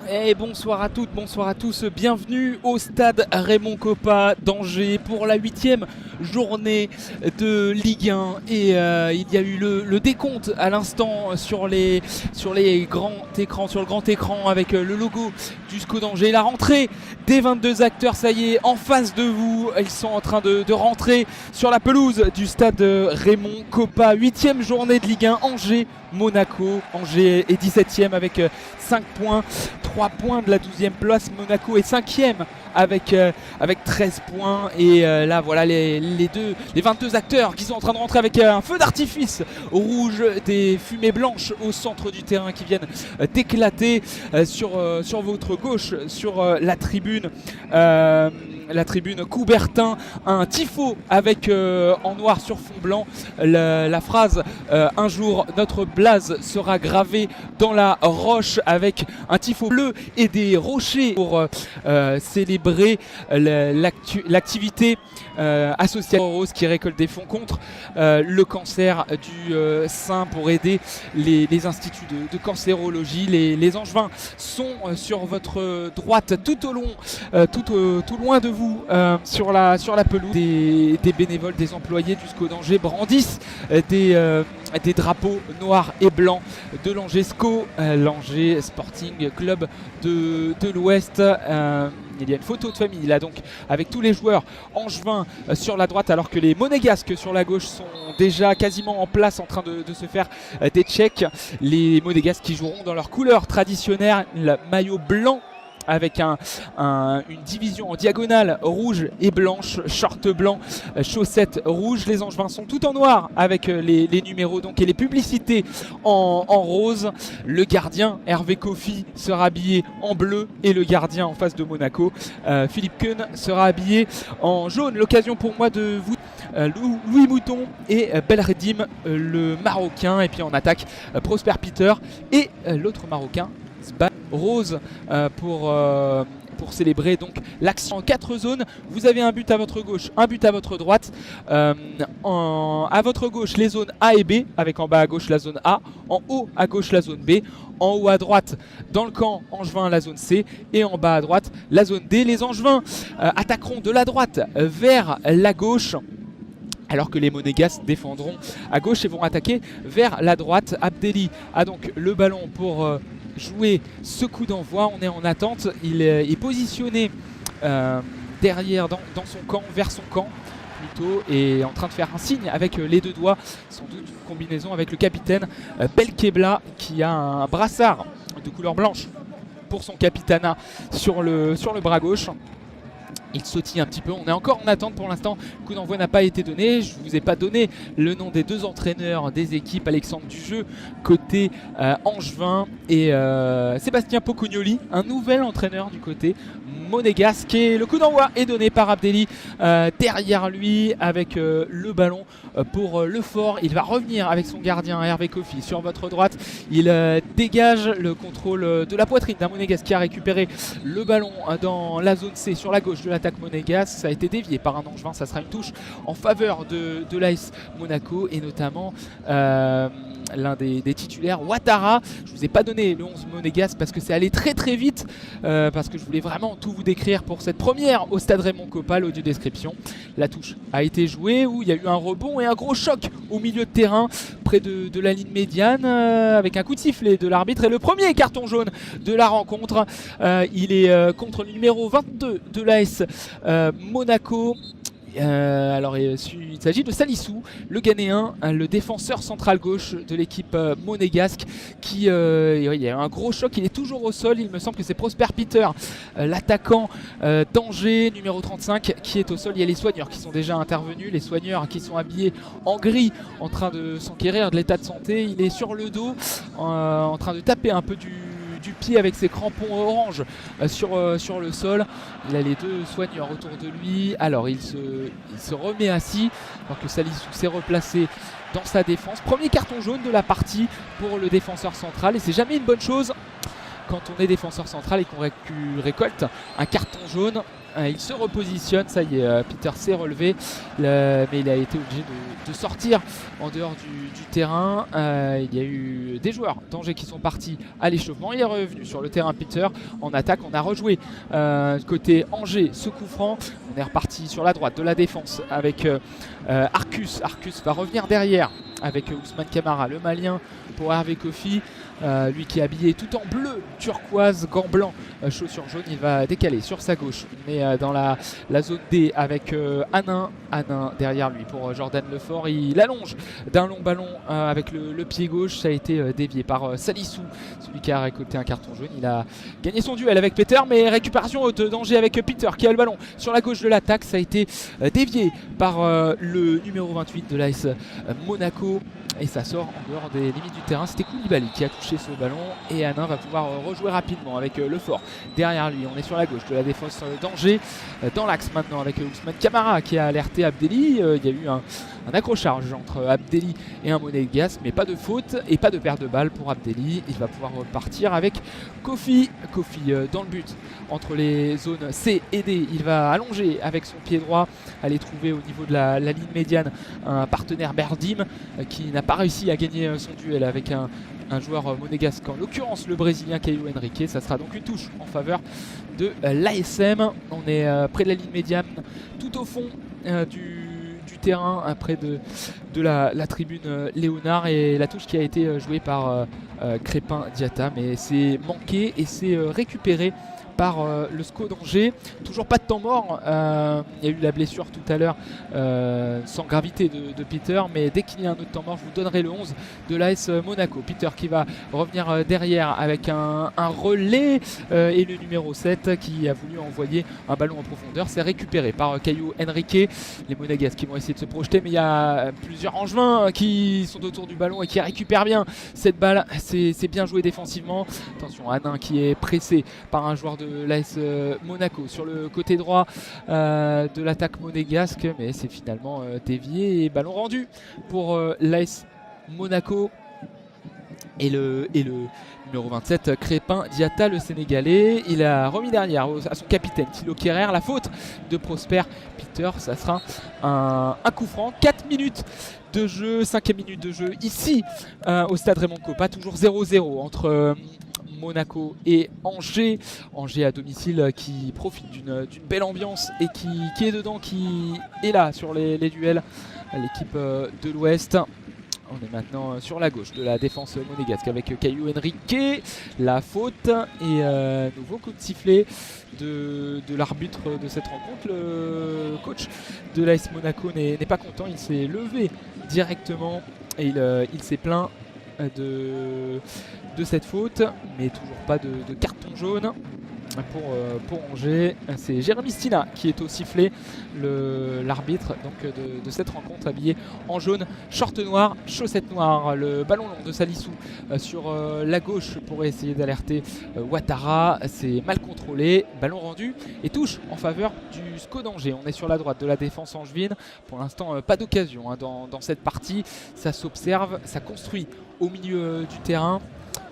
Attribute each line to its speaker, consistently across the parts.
Speaker 1: Et bonsoir à toutes, bonsoir à tous, bienvenue au stade Raymond Kopa d'Angers pour la 8e journée de Ligue 1. Et il y a eu le décompte à l'instant sur les grands écrans, sur le grand écran avec le logo du SCO d'Angers. La rentrée des 22 acteurs, ça y est, en face de vous, ils sont en train de rentrer sur la pelouse du stade Raymond Kopa. 8e journée de Ligue 1, Angers, Monaco. Angers est 17e avec 5 points. 3 points de la 12e place, Monaco est 5e avec 13 points. Et là voilà les 22 acteurs qui sont en train de rentrer avec un feu d'artifice rouge, des fumées blanches au centre du terrain qui viennent d'éclater sur votre gauche, sur la tribune Coubertin, un tifo avec en noir sur fond blanc la phrase un jour notre blaze sera gravée dans la roche, avec un tifo bleu et des rochers pour célébrer l'activité associative Rose qui récolte des fonds contre le cancer du sein pour aider les instituts de cancérologie. Les Angevins sont sur votre droite, tout au long, tout loin de vous, sur la pelouse. Des bénévoles, des employés du SCO d'Angers brandissent des drapeaux noirs et blancs de l'Angers SCO, l'Angers Sporting Club de l'Ouest. Il y a une photo de famille là donc avec tous les joueurs angevins sur la droite, alors que les monégasques sur la gauche sont déjà quasiment en place en train de se faire des checks. Les monégasques qui joueront dans leur couleur traditionnelle, le maillot blanc avec une division en diagonale rouge et blanche, short blanc, chaussettes rouges. Les Angevins sont tout en noir avec les numéros donc et les publicités en rose. Le gardien Hervé Kofi sera habillé en bleu et le gardien en face de Monaco, Philippe Keun, sera habillé en jaune. L'occasion pour moi de vous Louis Mouton et Belredim, le Marocain, et puis en attaque Prosper Peter et l'autre Marocain Zba Rose pour célébrer donc l'action en 4 zones. Vous avez un but à votre gauche, un but à votre droite. À votre gauche les zones A et B, avec en bas à gauche la zone A, en haut à gauche la zone B, en haut à droite dans le camp angevin la zone C, et en bas à droite la zone D. Les Angevins attaqueront de la droite vers la gauche, alors que les Monégasques défendront à gauche et vont attaquer vers la droite. Abdelli a donc le ballon pour jouer ce coup d'envoi. On est en attente, il est positionné derrière dans son camp, vers son camp plutôt, et en train de faire un signe avec les deux doigts, sans doute une combinaison avec le capitaine Belkebla, qui a un brassard de couleur blanche pour son capitanat sur le bras gauche. Il sautille un petit peu, on est encore en attente pour l'instant, le coup d'envoi n'a pas été donné. Je ne vous ai pas donné le nom des deux entraîneurs des équipes, Alexandre Dujeu côté angevin et Sébastien Pocognoli, un nouvel entraîneur du côté monégasque. Et le coup d'envoi est donné par Abdelli derrière lui avec le ballon pour le fort. Il va revenir avec son gardien Hervé Kofi sur votre droite. Il dégage le contrôle de la poitrine d'un monégasque qui a récupéré le ballon dans la zone C sur la gauche de l'attaque monégasque. Ça a été dévié par un angevin, ça sera une touche en faveur de l'AS Monaco, et notamment l'un des titulaires, Ouattara. Je ne vous ai pas donné le 11 monégasque parce que c'est allé très très vite, parce que je voulais vraiment tout vous décrire pour cette première au stade Raymond Kopa. L'audio description. La touche a été jouée, où il y a eu un rebond et un gros choc au milieu de terrain près de la ligne médiane, avec un coup de sifflet de l'arbitre et le premier carton jaune de la rencontre. Il est contre le numéro 22 de l'AS Monaco. Alors il s'agit de Salissou, le Ghanéen, le défenseur central gauche de l'équipe monégasque, qui il y a eu un gros choc, il est toujours au sol. Il me semble que c'est Prosper Peter, l'attaquant d'Angers, numéro 35, qui est au sol. Il y a les soigneurs qui sont déjà intervenus, les soigneurs qui sont habillés en gris, en train de s'enquérir de l'état de santé. Il est sur le dos, en train de taper un peu du pied avec ses crampons orange sur le sol. Il a les deux soigneurs autour de lui. Alors il se remet assis alors que Salissou s'est replacé dans sa défense. Premier carton jaune de la partie pour le défenseur central, et c'est jamais une bonne chose quand on est défenseur central et qu'on récolte un carton jaune. Il se repositionne, ça y est, Peter s'est relevé, mais il a été obligé de sortir en dehors du terrain. Il y a eu des joueurs d'Angers qui sont partis à l'échauffement. Il est revenu sur le terrain Peter en attaque. On a rejoué côté Angers ce coup franc. On est reparti sur la droite de la défense avec Arcus. Arcus va revenir derrière avec Ousmane Camara, le Malien pour Hervé Kofi. Lui qui est habillé tout en bleu, turquoise, gants blancs, chaussures jaunes. Il va décaler sur sa gauche. On est dans la zone D avec Hanin derrière lui pour Jordan Lefort. Il allonge d'un long ballon avec le pied gauche. Ça a été dévié par Salissou, celui qui a récolté un carton jaune. Il a gagné son duel avec Peter, mais récupération haute danger avec Peter qui a le ballon sur la gauche de l'attaque. Ça a été dévié par le numéro 28 de l'AS Monaco. Et ça sort en dehors des limites du terrain. C'était Koulibaly qui a touché ce ballon. Et Hanin va pouvoir rejouer rapidement avec Lefort derrière lui. On est sur la gauche de la défense d'Angers. Dans l'axe maintenant avec Ousmane Camara qui a alerté Abdelli. Il y a eu un accrochage entre Abdelli et un Monégasque. Mais pas de faute et pas de perte de balle pour Abdelli. Il va pouvoir repartir avec Kofi. Kofi dans le but entre les zones C et D. Il va allonger avec son pied droit. Aller trouver au niveau de la ligne médiane un partenaire Berdim qui n'a pas réussi à gagner son duel avec un joueur monégasque, en l'occurrence le Brésilien Caio Henrique. Ça sera donc une touche en faveur de l'ASM. On est près de la ligne médiane, tout au fond du terrain, près de la tribune Léonard, et la touche qui a été jouée par Crépin Diatta, mais c'est manqué et c'est récupéré par le SCO d'Angers. Toujours pas de temps mort. Il y a eu la blessure tout à l'heure sans gravité de Peter, mais dès qu'il y a un autre temps mort, je vous donnerai le 11 de l'AS Monaco. Peter qui va revenir derrière avec un relais et le numéro 7 qui a voulu envoyer un ballon en profondeur. C'est récupéré par Caio Henrique. Les Monégasques qui vont essayer de se projeter, mais il y a plusieurs Angevins qui sont autour du ballon et qui récupèrent bien cette balle. C'est bien joué défensivement. Attention, Hanin qui est pressé par un joueur de l'AS Monaco sur le côté droit de l'attaque monégasque, mais c'est finalement dévié et ballon rendu pour l'AS Monaco. Et le numéro 27, Crépin Diatta, le Sénégalais, il a remis derrière à son capitaine Thilo Kerrer. La faute de Prosper Peter, ça sera un coup franc. 4 minutes de jeu, 5e minute de jeu ici au stade Raymond Kopa, toujours 0-0 entre Monaco et Angers. Angers à domicile qui profite d'une belle ambiance et qui est dedans, qui est là sur les duels. L'équipe de l'Ouest. On est maintenant sur la gauche de la défense monégasque avec Caio Henrique. La faute et nouveau coup de sifflet de l'arbitre de cette rencontre. Le coach de l'AS Monaco n'est pas content. Il s'est levé directement et il s'est plaint de cette faute, mais toujours pas de carton jaune pour Angers. C'est Jérémy Stina qui est au sifflet, l'arbitre de cette rencontre, habillé en jaune, short noir, chaussettes noires. Le ballon long de Salissou sur la gauche pour essayer d'alerter Ouattara. C'est mal contrôlé, ballon rendu et touche en faveur du SCO d'Angers. On est sur la droite de la défense angevine. Pour l'instant, pas d'occasion dans cette partie. Ça s'observe, ça construit au milieu du terrain.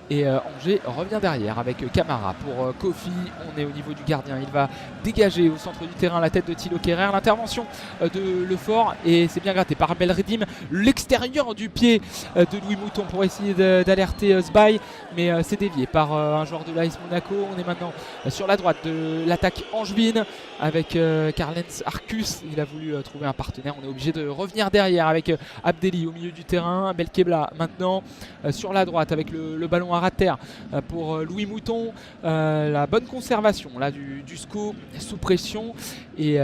Speaker 1: Et Angers revient derrière avec Camara pour Kofi. On est au niveau du gardien. Il va dégager au centre du terrain la tête de Thilo Kerrer. L'intervention de Lefort et c'est bien gratté par Belredim. L'extérieur du pied de Louis Mouton pour essayer d'alerter Sbaï. Mais c'est dévié par un joueur de l'AS Monaco. On est maintenant sur la droite de l'attaque angevine avec Karlens Arcus. Il a voulu trouver un partenaire. On est obligé de revenir derrière avec Abdelli au milieu du terrain. Belkebla maintenant sur la droite avec le ballon à terre pour Louis Mouton. La bonne conservation là du SCO sous pression et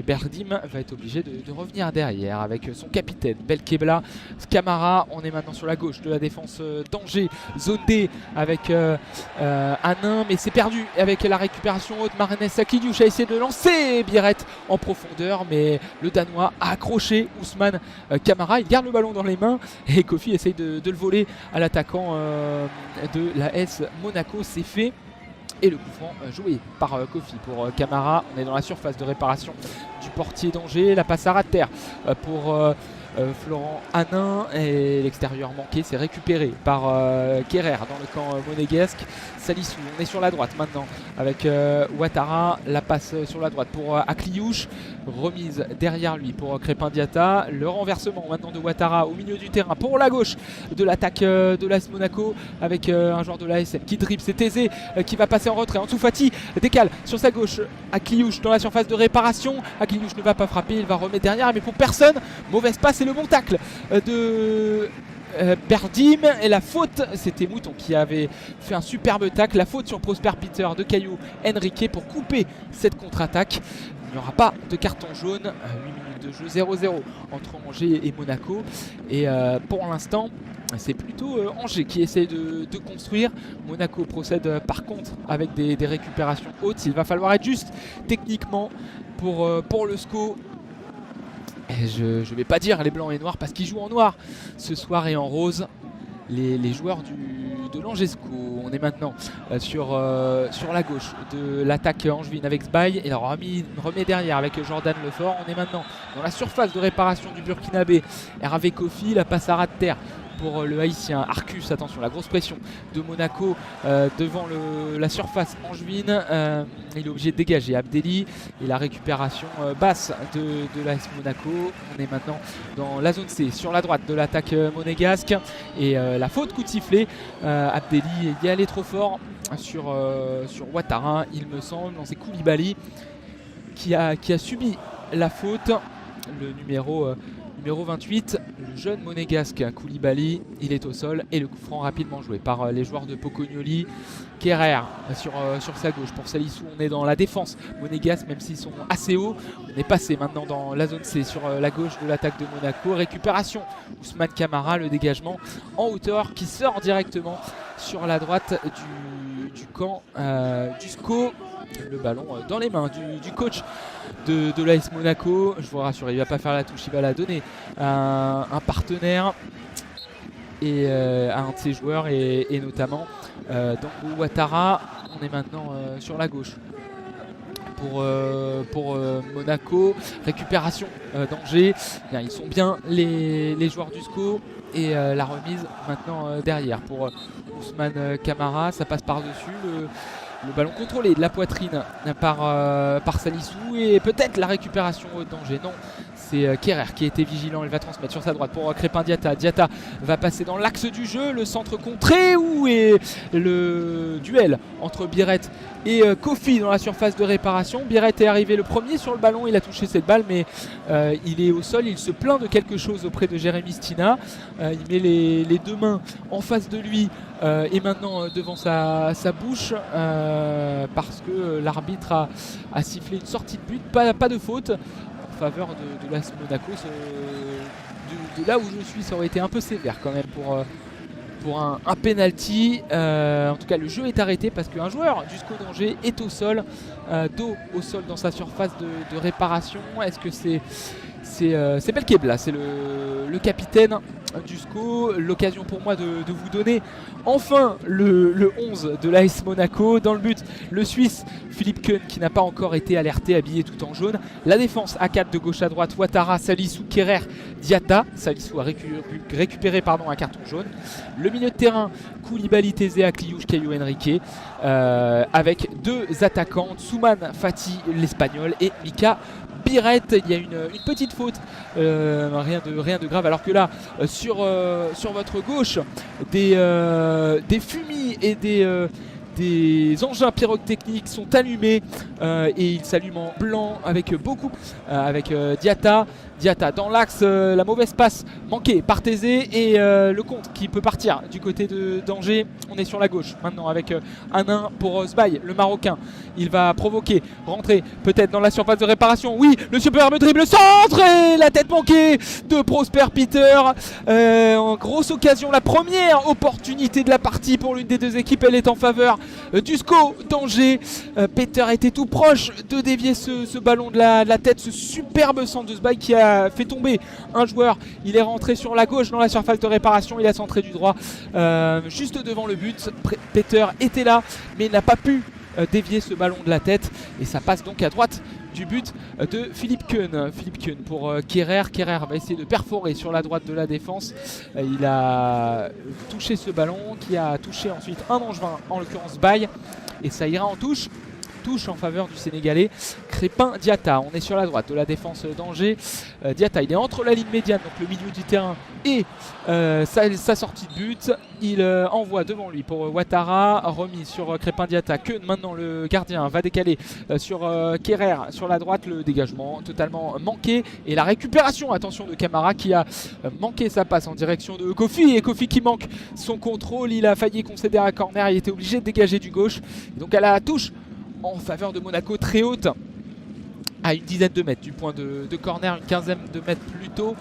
Speaker 1: Berdim va être obligé de revenir derrière avec son capitaine Belkebla. Camara. On est maintenant sur la gauche de la défense d'Angers, zone D avec Hanin, mais c'est perdu avec la récupération haute. Marenes Akidiouche a essayé de lancer Biret en profondeur, mais le Danois a accroché Ousmane Camara. Il garde le ballon dans les mains et Kofi essaye de le voler à l'attaquant de l'AS Monaco. C'est fait et le coup franc joué par Kofi pour Camara. On est dans la surface de réparation du portier d'Angers. La passe à ras de terre pour Florent Hanin, et l'extérieur manqué, c'est récupéré par Kerrer dans le camp monégasque. Salissou, on est sur la droite maintenant avec Ouattara, la passe sur la droite pour Akliouche, remise derrière lui pour Crépin Diatta, le renversement maintenant de Ouattara au milieu du terrain pour la gauche de l'attaque de l'AS Monaco avec un joueur de l'ASM qui dribble, c'est Thésée qui va passer en retrait. Ansu Fati décale sur sa gauche, Akliouche dans la surface de réparation, Akliouche ne va pas frapper, il va remettre derrière mais pour personne, mauvaise passe et le bon tacle de Berdim, et la faute, c'était Mouton qui avait fait un superbe tacle, la faute sur Prosper Peter de Caio Henrique pour couper cette contre-attaque. Il n'y aura pas de carton jaune, 8 minutes de jeu, 0-0 entre Angers et Monaco, et pour l'instant c'est plutôt Angers qui essaie de construire. Monaco procède par contre avec des récupérations hautes. Il va falloir être juste techniquement pour le SCO. Et je ne vais pas dire les blancs et noirs parce qu'ils jouent en noir ce soir et en rose. Les joueurs de l'Angesco. On est maintenant sur la gauche de l'attaque angevine avec Sbaï et remet derrière avec Jordan Lefort. On est maintenant dans la surface de réparation du Burkinabé. Hervé Kofi, la passe à ras de terre pour le haïtien Arcus. Attention, la grosse pression de Monaco devant la surface angevine. Il est obligé de dégager Abdelli et la récupération basse de l'AS Monaco. On est maintenant dans la zone C sur la droite de l'attaque monégasque et la faute, coup de sifflet. Abdelli y est allé trop fort sur Ouattara, il me semble. C'est Koulibaly qui a subi la faute. Le numéro 28, le jeune monégasque Koulibaly, il est au sol et le coup franc rapidement joué par les joueurs de Pocognoli. Kerrer sur sa gauche pour Salissou. On est dans la défense monégasque, même s'ils sont assez hauts. On est passé maintenant dans la zone C sur la gauche de l'attaque de Monaco. Récupération, Ousmane Camara, le dégagement en hauteur qui sort directement sur la droite du camp du SCO. Le ballon dans les mains du coach de l'AS Monaco. Je vous rassure, il ne va pas faire la touche, il va la donner à un partenaire et à un de ses joueurs et notamment Dango Ouattara. On est maintenant sur la gauche pour Monaco. Récupération d'Angers. Ils sont bien les joueurs du SCO et la remise maintenant derrière pour Ousmane Camara. Ça passe par-dessus le ballon contrôlé de la poitrine par Salissou et peut-être la récupération d'Angers. Non, c'est Kerrer qui a été vigilant. Il va transmettre sur sa droite pour Crépin Diatta. Diatta va passer dans l'axe du jeu. Le centre contré, où est le duel entre Biret et Kofi dans la surface de réparation. Biret est arrivé le premier sur le ballon. Il a touché cette balle, mais il est au sol. Il se plaint de quelque chose auprès de Jérémy Stina. Il met les deux mains en face de lui et maintenant devant sa bouche parce que l'arbitre a sifflé une sortie de but. Pas de faute en faveur de l'AS Monaco. De là où je suis, ça aurait été un peu sévère quand même pour un penalty. En tout cas, le jeu est arrêté parce qu'un joueur du SCO d'Angers est au sol, dos au sol dans sa surface de réparation. Est-ce que c'est Belkebla, c'est le capitaine du SCO. L'occasion pour moi de vous donner enfin le 11 de l'AS Monaco. Dans le but, le Suisse Philippe Keun qui n'a pas encore été alerté, habillé tout en jaune. La défense à 4 de gauche à droite, Ouattara, Salissou, Kerrer, Diatta. Salissou a récupéré un carton jaune. Le milieu de terrain, Koulibaly, Thésée, Akliouche, Caio Henrique avec deux attaquants, Soumane Fati l'espagnol et Mika Biret. Il y a une petite faute, rien de grave, alors que là sur votre gauche des fumis et des engins pyrotechniques sont allumés et ils s'allument en blanc avec avec Diatta dans l'axe, la mauvaise passe manquée par Thésée et le compte qui peut partir du côté d'Angers. On est sur la gauche maintenant avec Hanin pour Sbaï, le Marocain. Il va provoquer, rentrer peut-être dans la surface de réparation. Oui, le superbe dribble, centre et la tête manquée de Prosper Peter. En grosse occasion, la première opportunité de la partie pour l'une des deux équipes. Elle est en faveur du SCO d'Angers. Peter était tout proche de dévier ce ballon de la tête. Ce superbe centre de Sbaï qui a fait tomber un joueur. Il est rentré sur la gauche dans la surface de réparation. Il a centré du droit juste devant le but. Peter était là mais n'a pas pu dévier ce ballon de la tête et ça passe donc à droite du but de Philippe Keun. Philippe Keun pour Kerrer. Kerrer va essayer de perforer sur la droite de la défense. Il a touché ce ballon qui a touché ensuite un Angevin, en l'occurrence Baye, et ça ira en touche en faveur du Sénégalais Crépin Diatta. On est sur la droite de la défense d'Angers. Diatta, il est entre la ligne médiane, donc le milieu du terrain, et sa sortie de but. Il envoie devant lui pour Ouattara, remis sur Crépin Diatta. Que maintenant le gardien va décaler sur Kerrer sur la droite. Le dégagement totalement manqué et la récupération, attention, de Camara qui a manqué sa passe en direction de Kofi, et Kofi qui manque son contrôle. Il a failli concéder un corner, il était obligé de dégager du gauche, et donc à la touche en faveur de Monaco, très haute, à une dizaine de mètres du point de corner, une quinzaine de mètres plus tôt.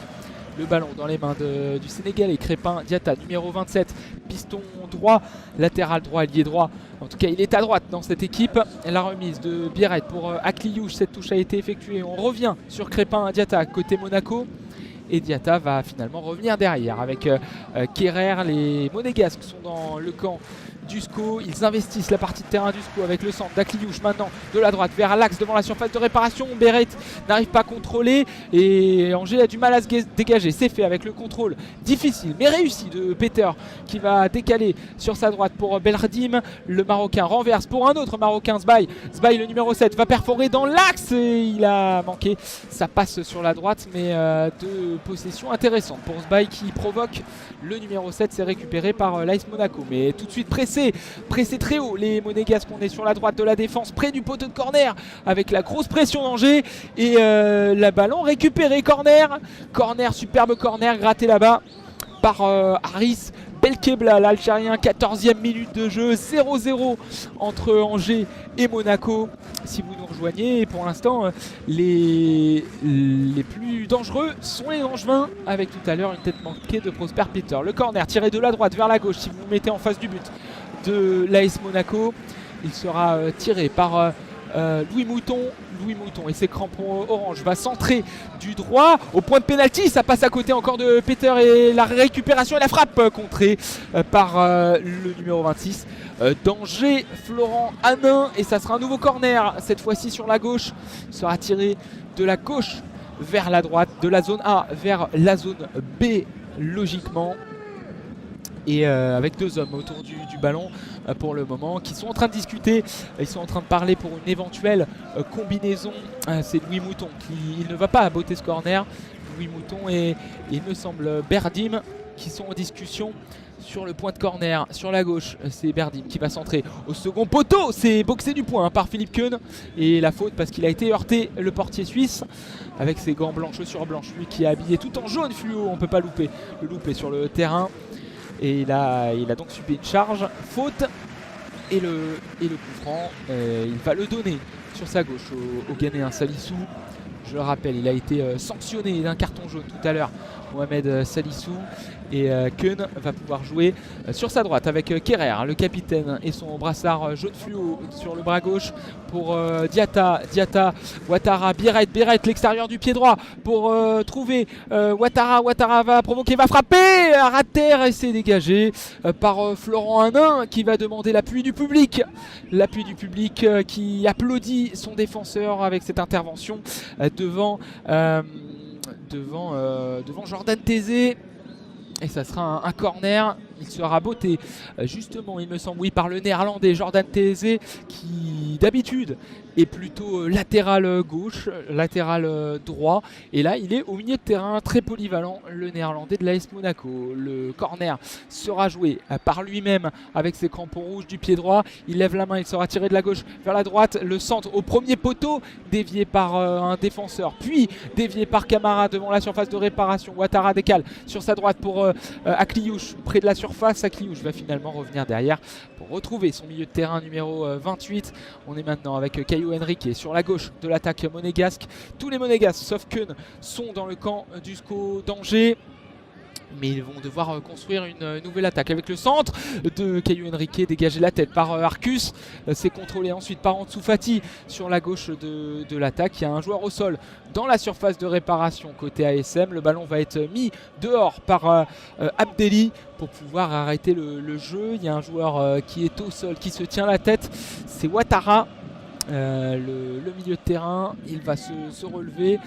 Speaker 1: Le ballon dans les mains du Sénégalais Crépin Diatta, numéro 27, piston droit, latéral droit, ailier droit. En tout cas, il est à droite dans cette équipe. La remise de Biarrette pour Akliouche, cette touche a été effectuée. On revient sur Crépin Diatta côté Monaco. Et Diatta va finalement revenir derrière avec Kerrer. Les Monégasques sont dans le camp d'Usco. Ils investissent la partie de terrain d'Usco avec le centre d'Akliouche maintenant de la droite vers l'axe devant la surface de réparation. Beret n'arrive pas à contrôler et Angers a du mal à se dégager. C'est fait avec le contrôle difficile mais réussi de Peter qui va décaler sur sa droite pour Belrdim. Le Marocain renverse pour un autre Marocain, Sbaye. Sbaye, le numéro 7, va perforer dans l'axe et il a manqué. Ça passe sur la droite, mais de possession intéressante pour Sbaye qui provoque le numéro 7. C'est récupéré par l'AS Monaco, mais tout de suite pressé très haut. Les Monégasques, on est sur la droite de la défense, près du poteau de corner, avec la grosse pression d'Angers. Et la ballon récupéré, corner, superbe corner, gratté là-bas par Haris Belkebla, l'Algérien. 14e minute de jeu, 0-0 entre Angers et Monaco. Si vous nous rejoignez, et pour l'instant les plus dangereux sont les Angevins, avec tout à l'heure une tête manquée de Prosper Peter. Le corner tiré de la droite vers la gauche, si vous vous mettez en face du but de l'AS Monaco, il sera tiré par Louis Mouton, et ses crampons orange va centrer du droit au point de pénalty. Ça passe à côté encore de Peter et la récupération et la frappe contrée par le numéro 26 d'Angers, Florent Hanin, et ça sera un nouveau corner, cette fois-ci sur la gauche. Il sera tiré de la gauche vers la droite, de la zone A vers la zone B logiquement. Et avec deux hommes autour du ballon pour le moment qui sont en train de discuter. Ils sont en train de parler pour une éventuelle combinaison. C'est Louis Mouton qui ne va pas botter ce corner. Louis Mouton et il me semble Berdim qui sont en discussion sur le point de corner. Sur la gauche, c'est Berdim qui va centrer au second poteau. C'est boxé du point par Philippe Keun. Et la faute parce qu'il a été heurté, le portier suisse, avec ses gants blancs, chaussures blanches. Lui qui est habillé tout en jaune fluo, on ne peut pas le louper sur le terrain. Et il a donc subi une charge, faute, et le coup franc, il va le donner sur sa gauche au Ghanéen Salissou. Je le rappelle, il a été sanctionné d'un carton jaune tout à l'heure, Mohamed Salissou. Et Keun va pouvoir jouer sur sa droite avec Kerrer, le capitaine, et son brassard jaune fluo sur le bras gauche pour Diatta, Ouattara, Biarrette, l'extérieur du pied droit pour trouver Ouattara va provoquer, va frapper, à terre, et c'est dégagé par Florent Hanin qui va demander l'appui du public. L'appui du public qui applaudit son défenseur avec cette intervention devant Jordan Tézé. Et ça sera un corner. Il sera botté justement, il me semble, oui, par le néerlandais Jordan Tézé, qui d'habitude est plutôt latéral gauche, latéral droit. Et là, il est au milieu de terrain, très polyvalent, le néerlandais de l'AS Monaco. Le corner sera joué par lui-même avec ses crampons rouges du pied droit. Il lève la main, il sera tiré de la gauche vers la droite. Le centre au premier poteau, dévié par un défenseur, puis dévié par Camara devant la surface de réparation. Ouattara décale sur sa droite pour Akliouche, près de la surface. Akliouche va finalement revenir derrière pour retrouver son milieu de terrain numéro 28. On est maintenant avec Caio Henrique sur la gauche de l'attaque monégasque. Tous les monégasques sauf Keun sont dans le camp d'Usco d'Angers. Mais ils vont devoir construire une nouvelle attaque avec le centre de Caio Henrique, dégager la tête par Arcus. C'est contrôlé ensuite par Ansu Fati sur la gauche de l'attaque. Il y a un joueur au sol dans la surface de réparation côté ASM. Le ballon va être mis dehors par Abdelli pour pouvoir arrêter le jeu. Il y a un joueur qui est au sol, qui se tient la tête. C'est Ouattara. Le milieu de terrain, il va se relever,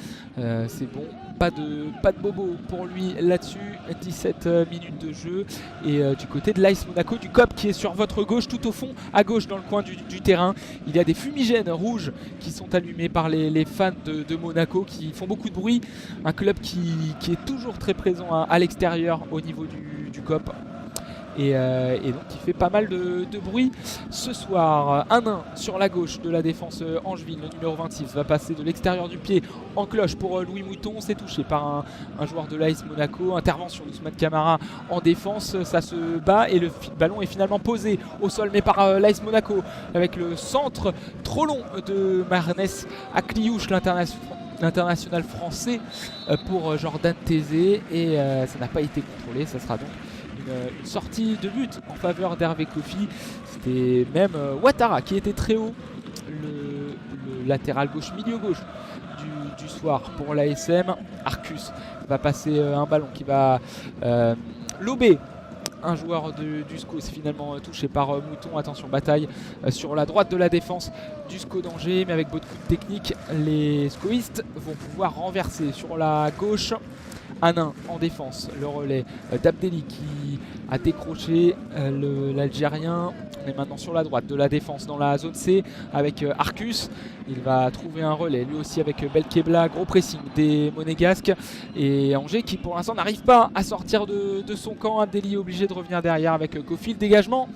Speaker 1: c'est bon, pas de bobo pour lui là-dessus. 17 minutes de jeu et du côté de l'AS Monaco, du COP qui est sur votre gauche, tout au fond à gauche dans le coin du terrain, il y a des fumigènes rouges qui sont allumés par les fans de Monaco qui font beaucoup de bruit, un club qui est toujours très présent à l'extérieur au niveau du COP. Et donc il fait pas mal de bruit ce soir. 1-1 sur la gauche de la défense angevine. Le numéro 26 va passer de l'extérieur du pied en cloche pour Louis Mouton. C'est touché par un joueur de l'AS Monaco. Intervention d'Ousmane Camara en défense. Ça se bat et le ballon est finalement posé au sol, mais par l'AS Monaco avec le centre trop long de Marnes Akliouche, l'international français, pour Jordan Tézé. Et ça n'a pas été contrôlé. Ça sera donc une sortie de but en faveur d'Hervé Kofi. C'était même Ouattara qui était très haut, le latéral gauche, milieu gauche du soir pour l'ASM. Arcus va passer un ballon qui va lober un joueur du SCO. C'est finalement touché par Mouton. Attention, bataille sur la droite de la défense du SCO d'Angers, mais avec beaucoup de technique, les SCOistes vont pouvoir renverser sur la gauche. 1-1 en défense, le relais d'Abdelli qui a décroché l'Algérien. On est maintenant sur la droite de la défense dans la zone C avec Arcus. Il va trouver un relais lui aussi avec Belkebla. Gros pressing des Monégasques et Angers qui pour l'instant n'arrive pas à sortir de son camp. Abdelli est obligé de revenir derrière avec Kofi. Le dégagement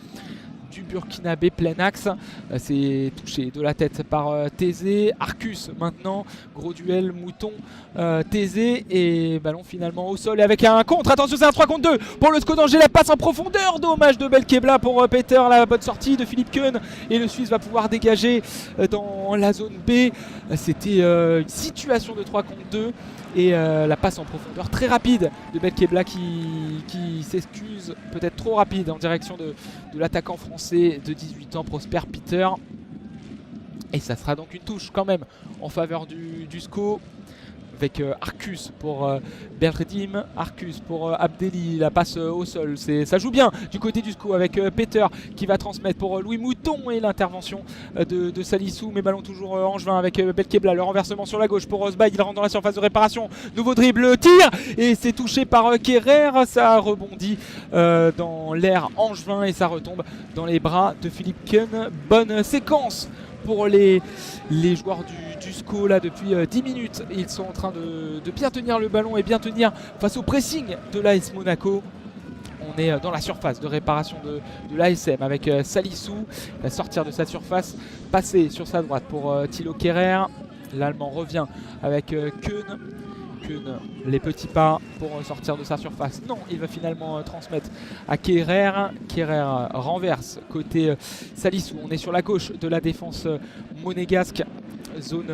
Speaker 1: du Burkinabé plein axe, c'est touché de la tête par Tézé. Arcus maintenant, gros duel Mouton Tézé et ballon finalement au sol et avec un contre. Attention, c'est un 3 contre 2 pour le SCO d'Angers. La passe en profondeur, dommage de Belkebla pour Peter. La bonne sortie de Philippe Keun et le Suisse va pouvoir dégager dans la zone B. C'était une situation de 3 contre 2 et la passe en profondeur très rapide de Belkebla qui s'excuse, peut-être trop rapide en direction de l'attaquant français de 18 ans, Prosper Peter. Et ça sera donc une touche quand même en faveur du SCO avec Arcus pour Berdim, Arcus pour Abdelli, la passe au sol, ça joue bien du côté du SCO avec Peter qui va transmettre pour Louis Mouton et l'intervention de Salissou, mais ballon toujours angevin avec Belkebla, le renversement sur la gauche pour Osbay, il rentre dans la surface de réparation, nouveau dribble, tir et c'est touché par Kerrer, ça rebondit dans l'air angevin et ça retombe dans les bras de Philippe Keun. Bonne séquence pour les joueurs du SCO là depuis 10 minutes. Ils sont en train de bien tenir le ballon et bien tenir face au pressing de l'AS Monaco. On est dans la surface de réparation de l'ASM avec Salissou. Il va sortir de sa surface, passer sur sa droite pour Thilo Kerrer. L'Allemand revient avec Keun. Les petits pas pour sortir de sa surface. Non, il va finalement transmettre à Kerrer. Kerrer renverse côté Salissou. On est sur la gauche de la défense monégasque. Zone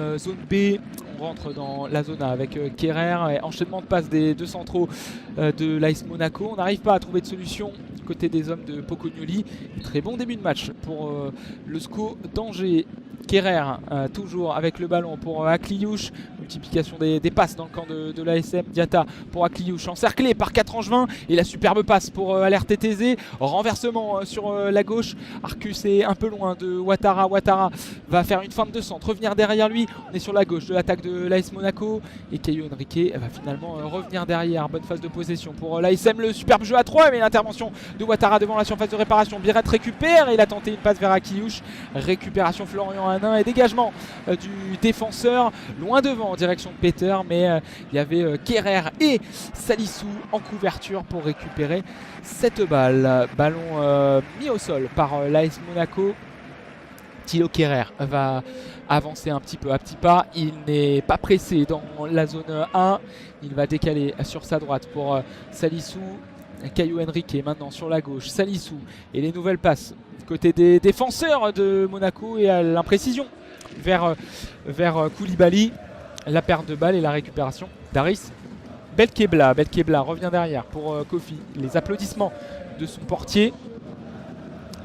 Speaker 1: B. On rentre dans la zone A avec Kerrer. Et enchaînement de passes des deux centraux de l'AS Monaco. On n'arrive pas à trouver de solution côté des hommes de Pocognoli. Très bon début de match pour le SCO d'Angers. Kerrer toujours avec le ballon pour Akliouche, multiplication des passes dans le camp de l'ASM. Diatta pour Akliouche, encerclé par 4 angevins et la superbe passe pour Alerte Tézé. Renversement sur la gauche, Arcus est un peu loin de Ouattara. Ouattara va faire une feinte de centre, revenir derrière lui. On est sur la gauche de l'attaque de l'AS Monaco et Caio Henrique va finalement revenir derrière. Bonne phase de possession pour l'ASM, le superbe jeu à 3 mais l'intervention de Ouattara devant la surface de réparation. Biret récupère et il a tenté une passe vers Akliouche. Récupération Florian Hanin et dégagement du défenseur loin devant en direction de Peter, mais il y avait Kerrer et Salissou en couverture pour récupérer cette balle. Ballon mis au sol par l'AS Monaco. Thilo Kerrer va avancer un petit peu à petits pas. Il n'est pas pressé dans la zone 1. Il va décaler sur sa droite pour Salissou. Caio Henrique maintenant sur la gauche. Salissou et les nouvelles passes côté des défenseurs de Monaco et à l'imprécision vers Koulibaly. La perte de balle et la récupération d'Aris Belkebla. Belkebla revient derrière pour Kofi. Les applaudissements de son portier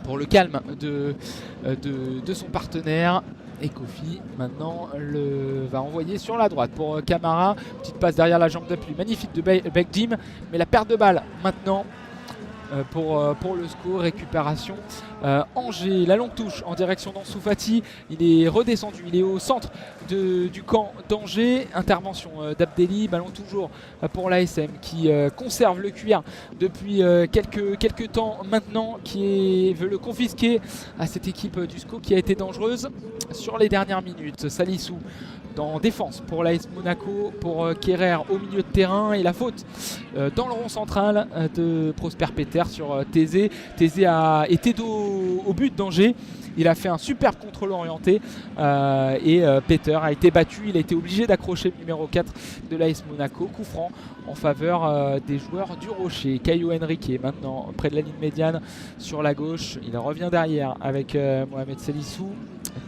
Speaker 1: pour le calme de son partenaire. Et Kofi maintenant va envoyer sur la droite pour Camara. Petite passe derrière la jambe d'appui magnifique de Bekdim. Mais la perte de balle maintenant pour le score. Récupération. Angers, la longue touche en direction d'Ansu Fati. Il est redescendu, il est au centre du camp d'Angers. Intervention d'Abdelli, ballon toujours pour l'ASM qui conserve le cuir depuis quelques temps maintenant, qui veut le confisquer à cette équipe du SCO qui a été dangereuse sur les dernières minutes. Salissou en défense pour l'AS Monaco, pour Kerrer au milieu de terrain, et la faute dans le rond central de Prosper Peter sur Thésée. Thésée a été dos au but d'Angers. Il a fait un superbe contrôle orienté et Peter a été battu. Il a été obligé d'accrocher le numéro 4 de l'AS Monaco. Coup franc en faveur des joueurs du Rocher. Caio Henrique maintenant près de la ligne médiane sur la gauche. Il revient derrière avec Mohamed Salissou.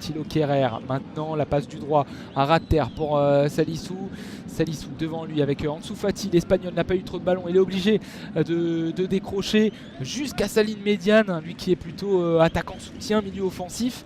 Speaker 1: Thilo Kerrer maintenant, la passe du droit à ras de terre pour Salissou. Salissou devant lui avec Ansu Fati. L'Espagnol n'a pas eu trop de ballon. Il est obligé de décrocher jusqu'à sa ligne médiane. Lui qui est plutôt attaquant soutien, milieu offensif.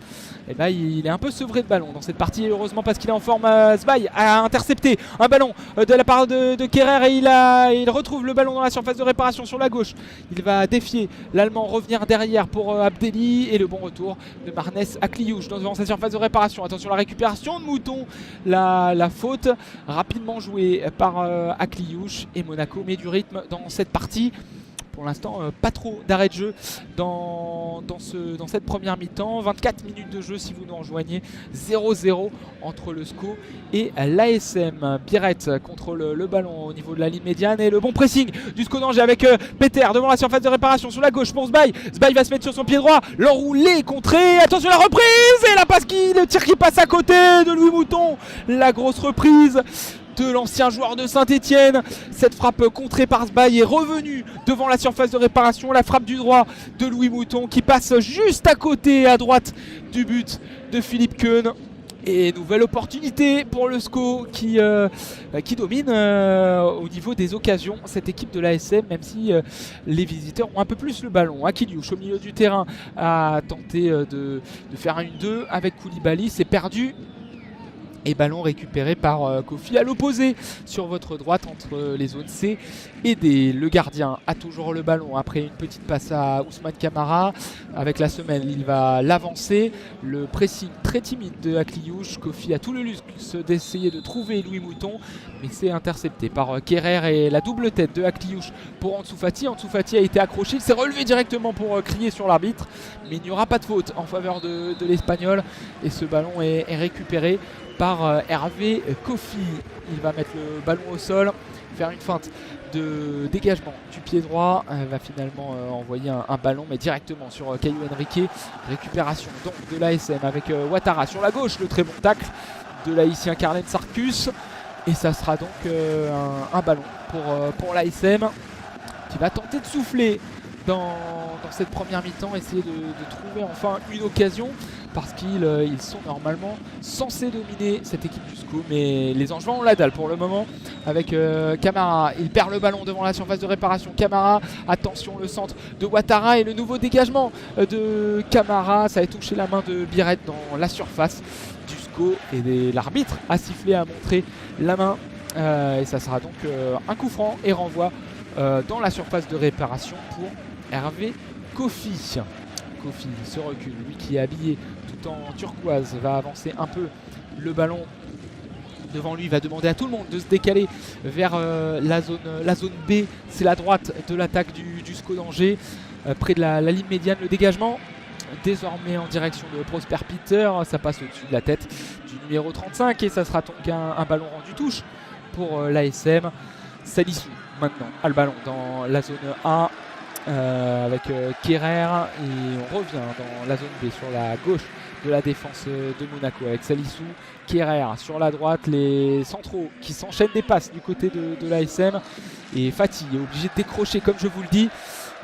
Speaker 1: Et ben, il est un peu sevré de ballon dans cette partie. Heureusement parce qu'il est en forme. Sbaï a intercepté un ballon de la part de Kerrer et il retrouve le ballon dans la surface de réparation sur la gauche. Il va défier l'Allemand, revenir derrière pour Abdelli, et le bon retour de Marnes Akliouche devant sa surface de réparation. Attention, la récupération de Mouton, la faute rapidement jouée par Akliouche, et Monaco met du rythme dans cette partie. Pour l'instant, pas trop d'arrêt de jeu dans cette première mi-temps. 24 minutes de jeu si vous nous rejoignez. 0-0 entre le SCO et l'ASM. Biret contrôle le ballon au niveau de la ligne médiane, et le bon pressing du SCO d'Angers avec Peter devant la surface de réparation sur la gauche pour Sbaï. Sbaï va se mettre sur son pied droit, l'enroulé, contré. Attention, la reprise et la passe le tir qui passe à côté de Louis Mouton. La grosse reprise de l'ancien joueur de Saint-Etienne. Cette frappe contrée par Sbaï est revenue devant la surface de réparation. La frappe du droit de Louis Mouton qui passe juste à côté, à droite du but de Philippe Keun. Et nouvelle opportunité pour le SCO qui domine au niveau des occasions cette équipe de l'ASM, même si les visiteurs ont un peu plus le ballon. Akiliouche au milieu du terrain a tenté de faire un 1-2 avec Koulibaly, c'est perdu. Et ballon récupéré par Kofi à l'opposé sur votre droite entre les zones C et D. Le gardien a toujours le ballon après une petite passe à Ousmane Camara. Avec la semelle, il va l'avancer. Le pressing très timide de Akliouche. Kofi a tout le luxe d'essayer de trouver Louis Mouton, mais c'est intercepté par Kerrer, et la double tête de Akliouche pour Ansu Fati. Ansu Fati a été accroché, il s'est relevé directement pour crier sur l'arbitre, mais il n'y aura pas de faute en faveur de l'Espagnol, et ce ballon est récupéré par Hervé Kofi. Il va mettre le ballon au sol, faire une feinte de dégagement du pied droit. Va finalement envoyer un ballon, mais directement sur Caio Henrique. Récupération donc de l'ASM avec Ouattara sur la gauche. Le très bon tacle de l'haïtien Carlen Sarkus. Et ça sera donc un ballon pour l'ASM qui va tenter de souffler dans cette première mi-temps, essayer de trouver enfin une occasion, parce qu'ils sont normalement censés dominer cette équipe du SCO, mais les Angevins ont la dalle pour le moment avec Camara. Il perd le ballon devant la surface de réparation. Camara, attention, le centre de Ouattara et le nouveau dégagement de Camara. Ça a touché la main de Biret dans la surface du SCO, et l'arbitre a sifflé, a montré la main, et ça sera donc un coup franc et renvoi dans la surface de réparation pour Hervé Kofi. Kofi se recule, lui qui est habillé tout en turquoise, va avancer un peu le ballon devant lui, va demander à tout le monde de se décaler vers la zone B. C'est la droite de l'attaque du SCO d'Angers, près de la ligne médiane. Le dégagement désormais en direction de Prosper Peter, ça passe au-dessus de la tête du numéro 35, et ça sera donc un ballon rendu touche pour l'ASM. Salissou maintenant a le ballon dans la zone A avec Kerrer, et on revient dans la zone B sur la gauche de la défense de Monaco avec Salissou, Kerrer sur la droite, les centraux qui s'enchaînent des passes du côté de l'ASM, et Fati est obligé de décrocher, comme je vous le dis.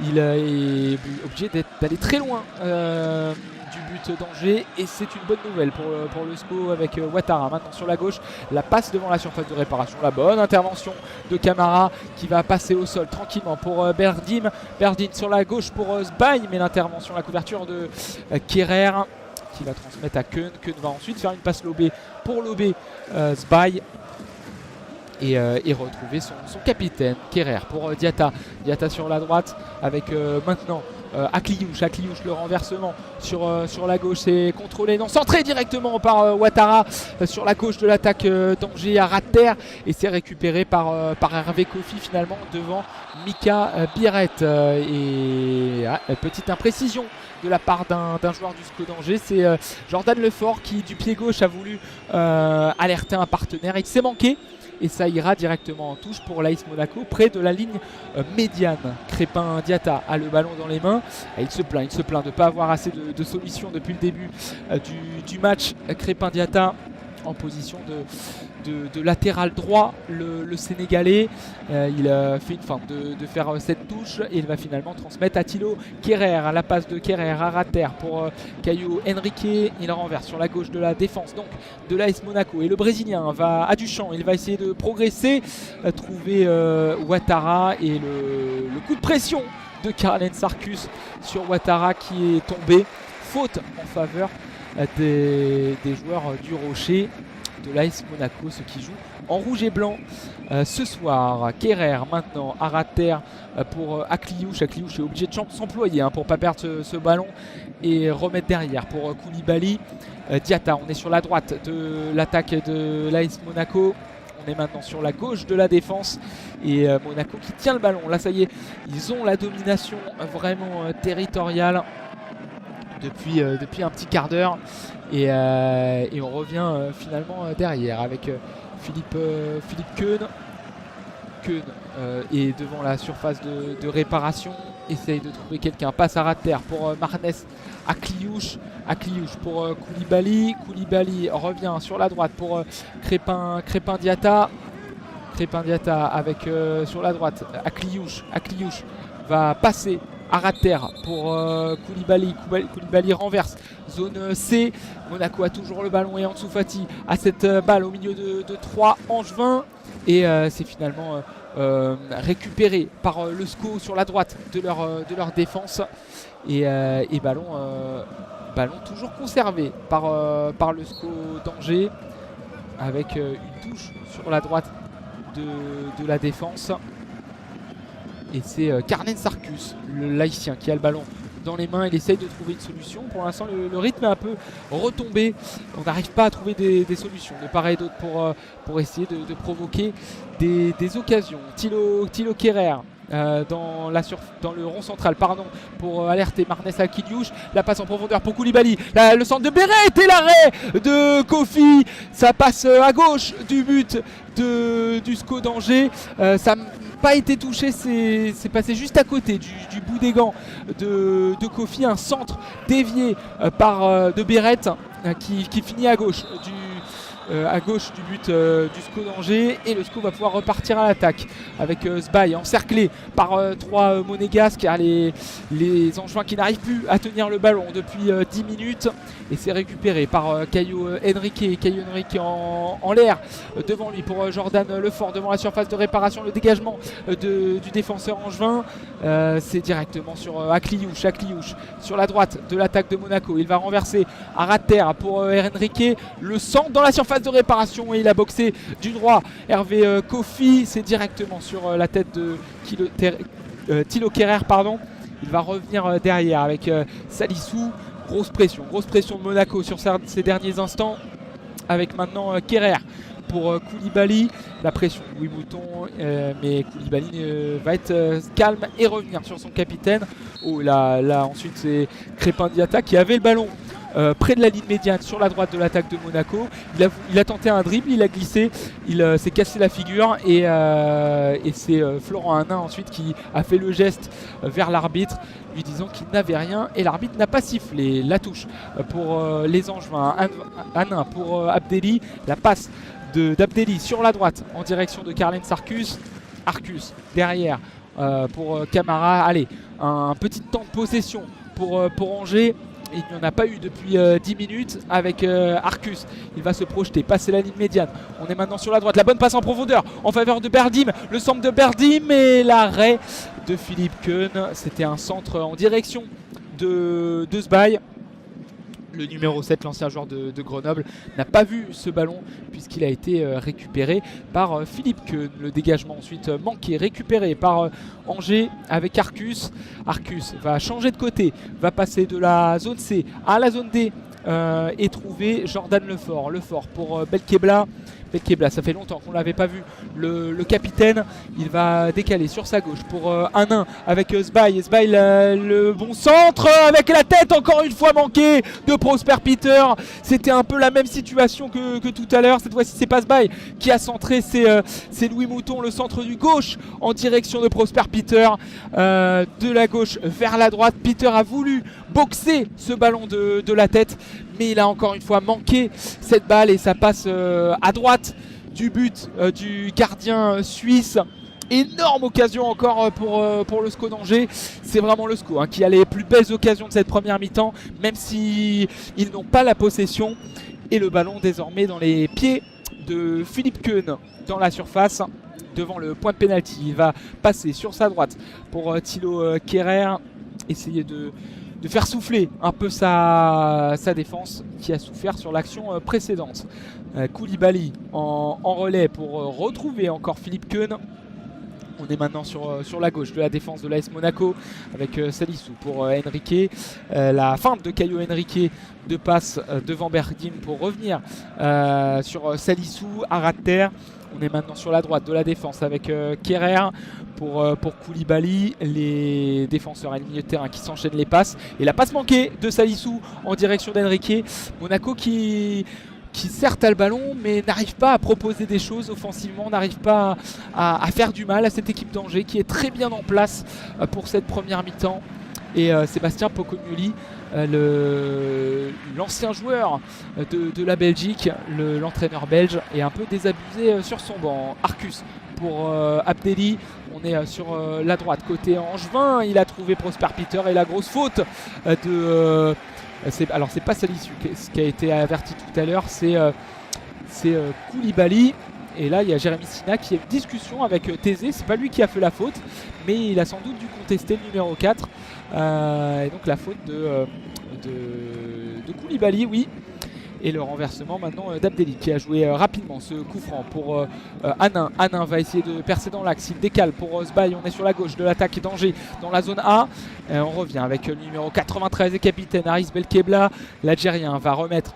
Speaker 1: Il est obligé d'aller très loin du but d'Angers et c'est une bonne nouvelle pour le SCO avec Ouattara maintenant sur la gauche, la passe devant la surface de réparation, la bonne intervention de Camara qui va passer au sol tranquillement pour Berdim sur la gauche pour Sbaï, mais l'intervention, la couverture de Kerrer qui va transmettre à Keun va ensuite faire une passe lobée pour lober Sbaï et retrouver son capitaine Kerrer pour Diatta sur la droite avec maintenant Akliouche, le renversement sur la gauche, c'est contrôlé, non, centré directement par Ouattara sur la gauche de l'attaque d'Angers à ras de terre et c'est récupéré par Hervé Kofi finalement devant Mika Biret petite imprécision de la part d'un joueur du SCO d'Angers, c'est Jordan Lefort qui du pied gauche a voulu alerter un partenaire, il s'est manqué et ça ira directement en touche pour l'AS Monaco près de la ligne médiane. Crépin Diatta a le ballon dans les mains et il se plaint de ne pas avoir assez de solutions depuis le début du match. Crépin Diatta en position de latéral droit, le Sénégalais. Il a fait une feinte de faire cette touche et il va finalement transmettre à Thilo Kerrer. La passe de Kerrer à ras de terre pour Caio Henrique. Il renverse sur la gauche de la défense donc de l'AS Monaco. Et le Brésilien va à Duchamp. Il va essayer de progresser, trouver Ouattara et le coup de pression de Carlen Sarkus sur Ouattara qui est tombé. Faute en faveur des joueurs du Rocher de l'AS Monaco, ceux qui jouent en rouge et blanc ce soir. Kerrer maintenant à ras de terre pour Akliouche. Akliouche est obligé de s'employer pour ne pas perdre ce ballon et remettre derrière pour Koulibaly. Diatta, on est sur la droite de l'attaque de l'AS Monaco. On est maintenant sur la gauche de la défense et Monaco qui tient le ballon. Là ça y est, ils ont la domination vraiment territoriale depuis un petit quart d'heure et on revient finalement derrière avec Philippe Keun est devant la surface de réparation, essaye de trouver quelqu'un, passe à ras de terre pour Marnes Akliouche pour Koulibaly revient sur la droite pour Crépin Diatta avec sur la droite Akliouche va passer à ras de terre pour Koulibaly renverse, zone C. Monaco a toujours le ballon et Ansu Fati a cette balle au milieu de 3 Angevins et c'est finalement récupéré par le SCO sur la droite de leur défense et ballon toujours conservé par le SCO d'Angers avec une touche sur la droite de la défense. Et c'est Carlen Sarkus, le Laïcien, qui a le ballon dans les mains. Il essaye de trouver une solution. Pour l'instant, le rythme est un peu retombé. On n'arrive pas à trouver des solutions de part et d'autre pour essayer de provoquer des occasions. Thilo Kerrer dans le rond central, pour alerter Marnes Akliouche. La passe en profondeur pour Koulibaly. Le centre de Béret et l'arrêt de Kofi. Ça passe à gauche du but du SCO d'Angers. Ça pas été touché, c'est passé juste à côté du bout des gants de Kofi, un centre dévié de Béret qui finit à gauche du but du SCO d'Angers et le SCO va pouvoir repartir à l'attaque avec Sbaï encerclé par 3 Monégasques, car les Angevins qui n'arrivent plus à tenir le ballon depuis 10 minutes et c'est récupéré par Caio Henrique en l'air devant lui pour Jordan Lefort devant la surface de réparation. Le dégagement du défenseur angevin, c'est directement sur Akliouche sur la droite de l'attaque de Monaco. Il va renverser à ras de terre pour Henrique, le centre dans la surface de réparation et il a boxé du droit Hervé Kofi. C'est directement sur la tête de Thilo Kerrer, Il va revenir derrière avec Salissou. Grosse pression de Monaco sur ces derniers instants avec maintenant Kerrer pour Koulibaly. La pression de Louis Mouton, mais Koulibaly va être calme et revenir sur son capitaine. Oh là ensuite c'est Crépin Diatta qui avait le ballon près de la ligne médiane sur la droite de l'attaque de Monaco. Il a tenté un dribble, il a glissé, il s'est cassé la figure et c'est Florent Hanin ensuite qui a fait le geste vers l'arbitre lui disant qu'il n'avait rien et l'arbitre n'a pas sifflé. La touche pour les Angevins, Hanin pour Abdelli, la passe d'Abdelli sur la droite en direction de Carlen Sarkus. Arcus derrière pour Camara. Allez, un petit temps de possession pour Angers Il n'y en a pas eu depuis 10 minutes avec Arcus. Il va se projeter, passer la ligne médiane. On est maintenant sur la droite. La bonne passe en profondeur en faveur de Berdim. Le centre de Berdim et l'arrêt de Philippe Keun. C'était un centre en direction de Sbaye. Le numéro 7, l'ancien joueur de Grenoble, n'a pas vu ce ballon puisqu'il a été récupéré par Philippe Keun. Le dégagement ensuite manqué, récupéré par Angers avec Arcus. Arcus va changer de côté, va passer de la zone C à la zone D et trouver Jordan Lefort. Lefort pour Belkebla. Belkebla, ça fait longtemps qu'on ne l'avait pas vu. Le capitaine, il va décaler sur sa gauche pour 1-1 avec Sbaye. Sbaye, le bon centre avec la tête, encore une fois manqué de Prosper Peter. C'était un peu la même situation que tout à l'heure. Cette fois-ci, c'est pas Sbaye qui a centré, c'est Louis Mouton, le centre du gauche en direction de Prosper Peter. De la gauche vers la droite. Peter a voulu boxer ce ballon de la tête, mais il a encore une fois manqué cette balle et ça passe à droite du but du gardien suisse. Énorme occasion encore pour le SCO d'Angers. C'est vraiment le SCO qui a les plus belles occasions de cette première mi-temps, même si ils n'ont pas la possession. Et le ballon désormais dans les pieds de Philippe Keun dans la surface, devant le point de pénalty. Il va passer sur sa droite pour Thilo Kehrer, essayer de faire souffler un peu sa défense qui a souffert sur l'action précédente. Koulibaly en relais pour retrouver encore Philippe Keun. On est maintenant sur la gauche de la défense de l'AS Monaco avec Salissou pour Henrique. La feinte de Caio Henrique de passe devant Berdim pour revenir sur Salissou à ras de terre. On est maintenant sur la droite de la défense avec Kehrer pour Koulibaly, les défenseurs et le milieu de terrain qui s'enchaînent les passes. Et la passe manquée de Salissou en direction d'Henrique. Monaco qui certes a le ballon mais n'arrive pas à proposer des choses offensivement, n'arrive pas à faire du mal à cette équipe d'Angers qui est très bien en place pour cette première mi-temps. Et Sébastien Pocognoli, l'ancien joueur de la Belgique, l'entraîneur belge, est un peu désabusé sur son banc. Arcus pour Abdelli, on est sur la droite côté Angevin, il a trouvé Prosper Peter et la grosse faute de... alors c'est pas Salissou qui a été averti tout à l'heure, c'est Koulibaly. Et là il y a Jérémy Sina qui est en discussion avec Thésée. C'est pas lui qui a fait la faute, mais il a sans doute dû contester le numéro 4. Et donc la faute de Koulibaly, oui. Et le renversement maintenant d'Abdelli qui a joué rapidement ce coup franc pour Hanin. Hanin va essayer de percer dans l'axe, il décale pour Sbaye. On est sur la gauche de l'attaque d'Angers dans la zone A. On revient avec le numéro 93 et capitaine Haris Belkebla. L'Algérien va remettre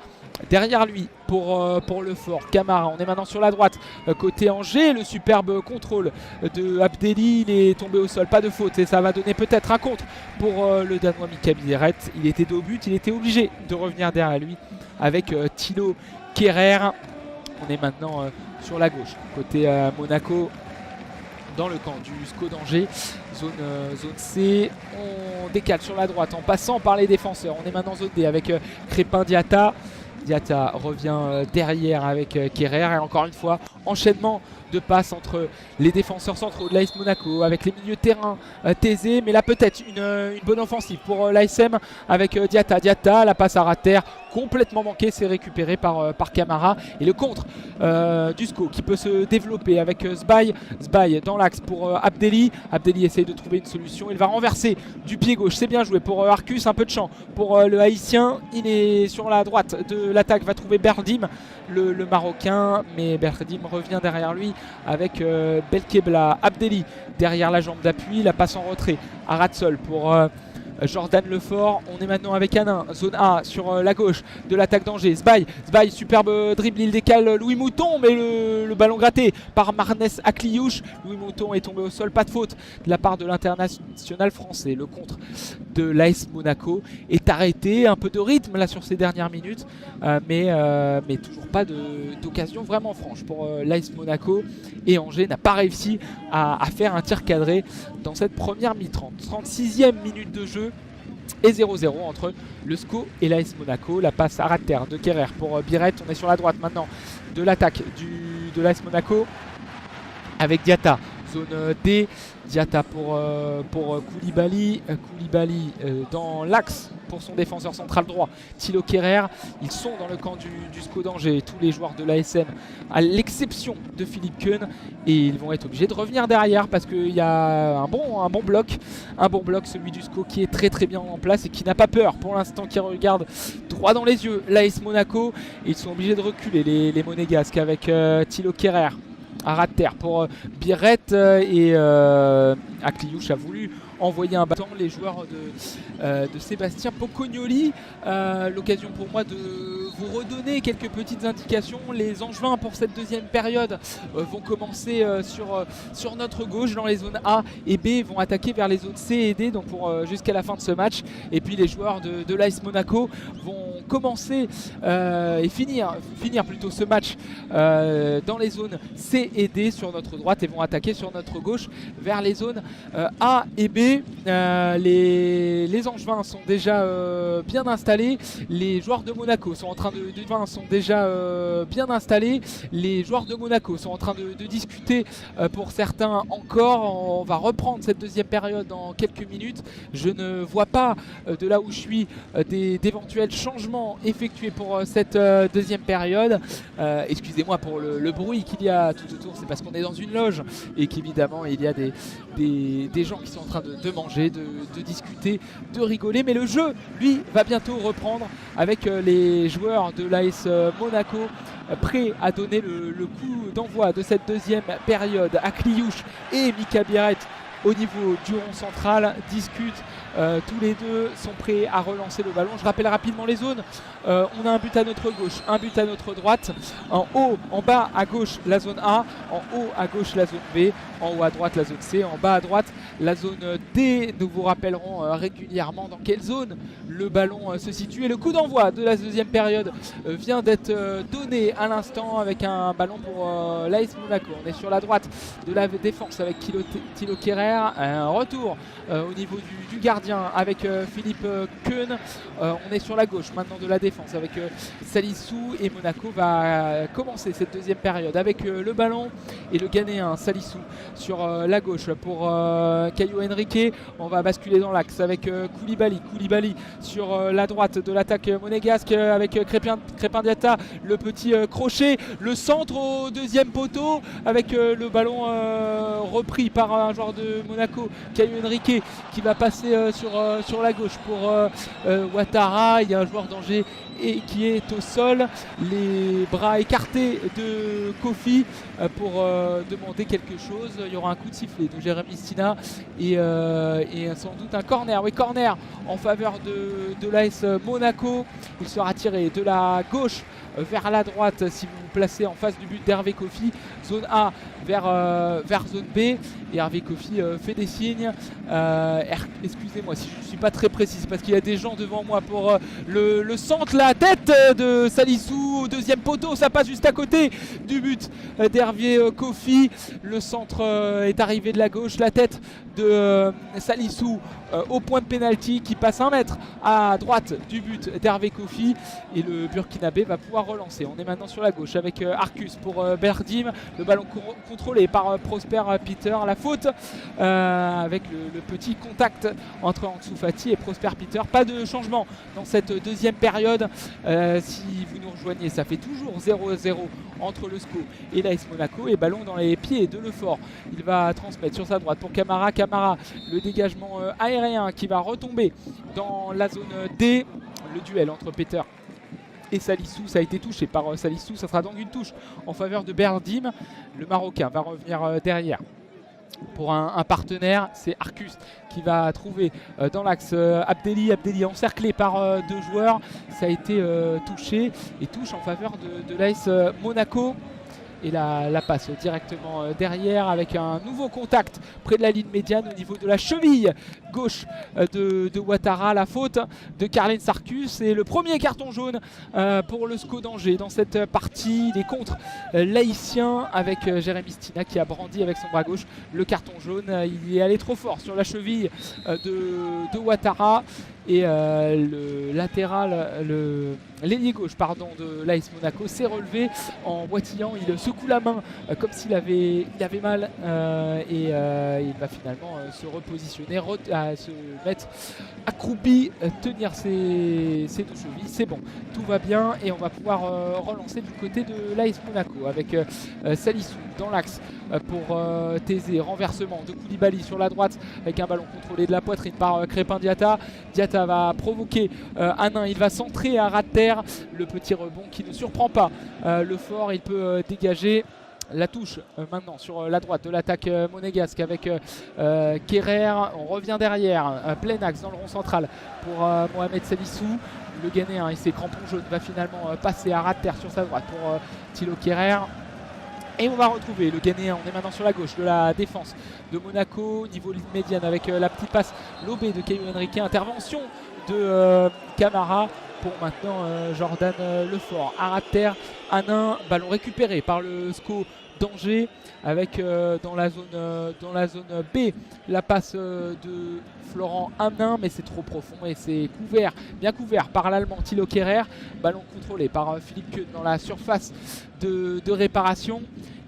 Speaker 1: derrière lui pour Lefort. Camara, on est maintenant sur la droite côté Angers. Le superbe contrôle de Abdelli, il est tombé au sol, pas de faute et ça va donner peut-être un contre pour le Danois Mika Bideret. Il était dos au but, il était obligé de revenir derrière lui avec Thilo Kehrer. On est maintenant sur la gauche côté Monaco, dans le camp du SCO d'Angers, zone C. On décale sur la droite en passant par les défenseurs. On est maintenant zone D avec Crépin Diatta. Diatta revient derrière avec Kehrer et encore une fois enchaînement de passes entre les défenseurs centraux de l'AS Monaco avec les milieux de terrain Thésée, mais là peut-être une bonne offensive pour l'ASM avec Diatta. Diatta, la passe à ras de terre complètement manquée, c'est récupéré par Camara et le contre du SCO qui peut se développer avec Sbaye. Sbaye dans l'axe pour Abdelli. Abdelli essaye de trouver une solution, il va renverser du pied gauche, c'est bien joué pour Arcus, un peu de champ pour le Haïtien. Il est sur la droite de l'attaque, va trouver Berdim, le Marocain, mais Berdim revient derrière lui avec Belkebla. Abdelli derrière la jambe d'appui, la passe en retrait à ras de sol pour Jordan Lefort. On est maintenant avec Hanin, zone A sur la gauche de l'attaque d'Angers. Sbaye, superbe dribble, il décale Louis Mouton, mais le ballon gratté par Marnes Akliouche. Louis Mouton est tombé au sol, pas de faute de la part de l'international français. Le contre de l'AS Monaco est arrêté, un peu de rythme là sur ces dernières minutes, mais toujours pas d'occasion vraiment franche pour l'AS Monaco. Et Angers n'a pas réussi à faire un tir cadré dans cette première mi-temps. 36e minute de jeu et 0-0 entre le SCO et l'AS Monaco. La passe à ras de terre de Kehrer pour Biret. On est sur la droite maintenant de l'attaque de l'AS Monaco avec Diatta. zone D. Diatta pour Koulibaly. Koulibaly dans l'axe pour son défenseur central droit, Thilo Kehrer. Ils sont dans le camp du SCO d'Angers, tous les joueurs de l'ASM, à l'exception de Philippe Keun. Et ils vont être obligés de revenir derrière parce qu'il y a un bon bloc, celui du SCO qui est très très bien en place et qui n'a pas peur pour l'instant, qui regarde droit dans les yeux l'AS Monaco. Et ils sont obligés de reculer les Monégasques avec Thilo Kehrer à ras de terre pour Biret et Akliouche a voulu envoyer un bâton. Les joueurs de Sébastien Pocognoli, l'occasion pour moi de vous redonner quelques petites indications. Les Angevins pour cette deuxième période vont commencer sur notre gauche dans les zones A et B, vont attaquer vers les zones C et D donc jusqu'à la fin de ce match. Et puis les joueurs de l'AS Monaco vont commencer et finir plutôt ce match dans les zones C et D sur notre droite et vont attaquer sur notre gauche vers les zones A et B. Les Angevins sont déjà bien installés. Les joueurs de Monaco sont en train sont déjà bien installés. Les joueurs de Monaco sont en train de discuter pour certains encore. On va reprendre cette deuxième période dans quelques minutes. Je ne vois pas de là où je suis d'éventuels changements effectués pour cette deuxième période. Excusez-moi pour le bruit qu'il y a tout autour, c'est parce qu'on est dans une loge et qu'évidemment il y a des gens qui sont en train de manger, de discuter, de rigoler. Mais le jeu, lui, va bientôt reprendre avec les joueurs de l'AS Monaco prêts à donner le coup d'envoi de cette deuxième période. Akliouche et Mika Biret au niveau du rond central discutent. Tous les deux sont prêts à relancer le ballon. Je rappelle rapidement les zones. On a un but à notre gauche, un but à notre droite. En haut, en bas à gauche la zone A, en haut à gauche la zone B, en haut à droite la zone C, en bas à droite la zone D. Nous vous rappellerons régulièrement dans quelle zone le ballon se situe. Et le coup d'envoi de la deuxième période vient d'être donné à l'instant avec un ballon pour l'AS Monaco. On est sur la droite de la défense avec Thilo Kehrer. Un retour au niveau du gardien avec Philippe Keun. On est sur la gauche maintenant de la défense avec Salissou et Monaco va commencer cette deuxième période avec le ballon et le Ghanéen Salissou sur la gauche pour Caio Henrique. On va basculer dans l'axe avec Koulibaly sur la droite de l'attaque monégasque avec Crépin Diatta, le petit crochet, le centre au deuxième poteau avec le ballon repris par un joueur de Monaco, Caio Henrique, qui va passer sur la gauche pour Ouattara. Il y a un joueur d'Angers qui est au sol, les bras écartés de Kofi pour demander quelque chose. Il y aura un coup de sifflet de Jérémy Stina et sans doute un corner. Oui, corner en faveur de l'AS Monaco. Il sera tiré de la gauche vers la droite si vous vous placez en face du but d'Hervé Kofi. Zone A vers zone B et Hervé Kofi fait des signes. Excusez-moi si je ne suis pas très précis parce qu'il y a des gens devant moi pour le centre, la tête de Salissou au deuxième poteau, ça passe juste à côté du but d'Hervé Kofi. Le centre est arrivé de la gauche, la tête de Salissou au point de pénalty qui passe 1 mètre à droite du but d'Hervé Kofi et le Burkinabé va pouvoir relancer. On est maintenant sur la gauche avec Arcus pour Berdim, le ballon contrôlé par Prosper Peter. La faute avec le petit contact entre Ansu Fati et Prosper Peter. Pas de changement dans cette deuxième période. Si vous nous rejoignez, ça fait toujours 0-0 entre le SCO et l'AS Monaco et ballon dans les pieds de Lefort. Il va transmettre sur sa droite pour Camara. Camara, le dégagement aérien qui va retomber dans la zone D. Le duel entre Peter et Salissou, ça a été touché par Salissou, ça sera donc une touche en faveur de Berdim. Le Marocain va revenir derrière pour un partenaire, c'est Arcus qui va trouver dans l'axe Abdelli encerclé par 2 joueurs. Ça a été touché et touche en faveur de l'AS Monaco. Et la passe directement derrière avec un nouveau contact près de la ligne médiane au niveau de la cheville gauche de Ouattara. La faute de Carlen Sarkus et le premier carton jaune pour le SCO d'Angers dans cette partie. Il est contre l'haïtien avec Jérémy Stina qui a brandi avec son bras gauche le carton jaune. Il est allé trop fort sur la cheville de Ouattara et le latéral, l'ailier gauche pardon, de l'AS Monaco s'est relevé en boitillant, il secoue la main comme s'il avait mal et il va finalement se repositionner, se mettre accroupi, tenir ses deux chevilles, c'est bon, tout va bien et on va pouvoir relancer du côté de l'AS Monaco avec Salissou dans l'axe pour Thésée, renversement de Koulibaly sur la droite avec un ballon contrôlé de la poitrine par Crépin Diatta. Diatta va provoquer Hanin, il va centrer à ras de terre, le petit rebond qui ne surprend pas le fort, il peut dégager. La touche maintenant sur la droite de l'attaque monégasque avec Kerrer, on revient derrière, plein axe dans le rond central pour Mohamed Salissou. Le Ghanéen et ses crampons jaunes va finalement passer à ras de terre sur sa droite pour Thilo Kerrer. Et on va retrouver le Ghanéen, on est maintenant sur la gauche de la défense de Monaco, niveau ligne médiane avec la petite passe lobée de Caio Henrique, intervention de Camara pour maintenant Jordan Lefort. À ras de terre, Hanin, ballon récupéré par le SCO d'Angers avec dans la zone B la passe de Florent Hanin, mais c'est trop profond et c'est couvert, bien couvert par l'Allemand Thilo Kerrer. Ballon contrôlé par Philippe Keun dans la surface de réparation.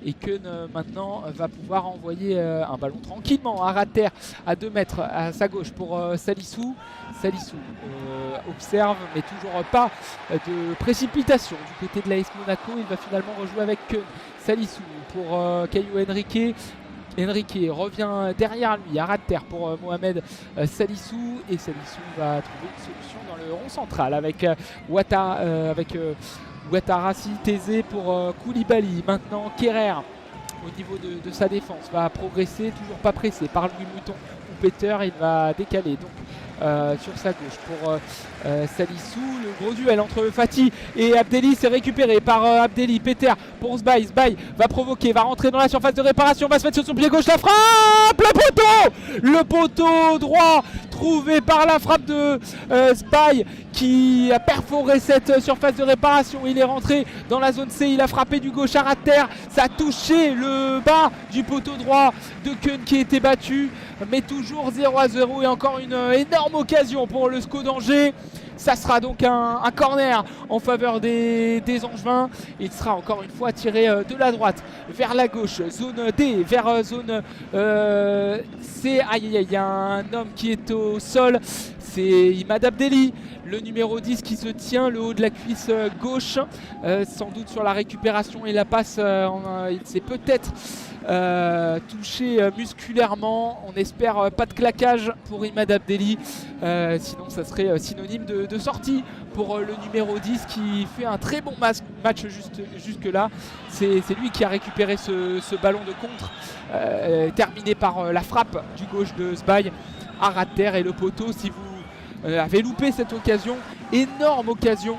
Speaker 1: Et Keun maintenant va pouvoir envoyer un ballon tranquillement à ras de terre à 2 mètres à sa gauche pour Salissou. Salissou observe mais toujours pas de précipitation du côté de l'AS Monaco. Il va finalement rejouer avec Keun. Salissou pour Caio Henrique. Henrique revient derrière lui à ras de terre pour Mohamed Salissou et Salissou va trouver une solution dans le rond central avec Ouattara, Thésée pour Koulibaly. Maintenant Kerrer au niveau de sa défense va progresser, toujours pas pressé par Louis Mouton ou Peter, il va décaler donc sur sa gauche pour Salissou. Le gros duel entre Fati et Abdelli, c'est récupéré par Abdelli. Peter pour Sbaï. Sbaï va provoquer, va rentrer dans la surface de réparation, va se mettre sur son pied gauche, la frappe, le poteau droit trouvé par la frappe de Sbaï qui a perforé cette surface de réparation. Il est rentré dans la zone C, il a frappé du gauche à ras de terre, ça a touché le bas du poteau droit de Keun qui était battu, mais toujours 0-0 et encore une énorme occasion pour le SCO d'Angers. Ça sera donc un corner en faveur des Angevins. Il sera encore une fois tiré de la droite vers la gauche, zone D, vers zone C. Aïe aïe aïe, il y a un homme qui est au sol, c'est Imad Abdelli, le numéro 10 qui se tient le haut de la cuisse gauche, sans doute sur la récupération et la passe, il s'est peut-être touché musculairement. On espère pas de claquage pour Imad Abdelli, sinon ça serait synonyme de sortie pour le numéro 10 qui fait un très bon match jusque là. C'est lui qui a récupéré ce ballon de contre, terminé par la frappe du gauche de Sbaï à ras de terre et le poteau. Si vous avez loupé cette occasion, énorme occasion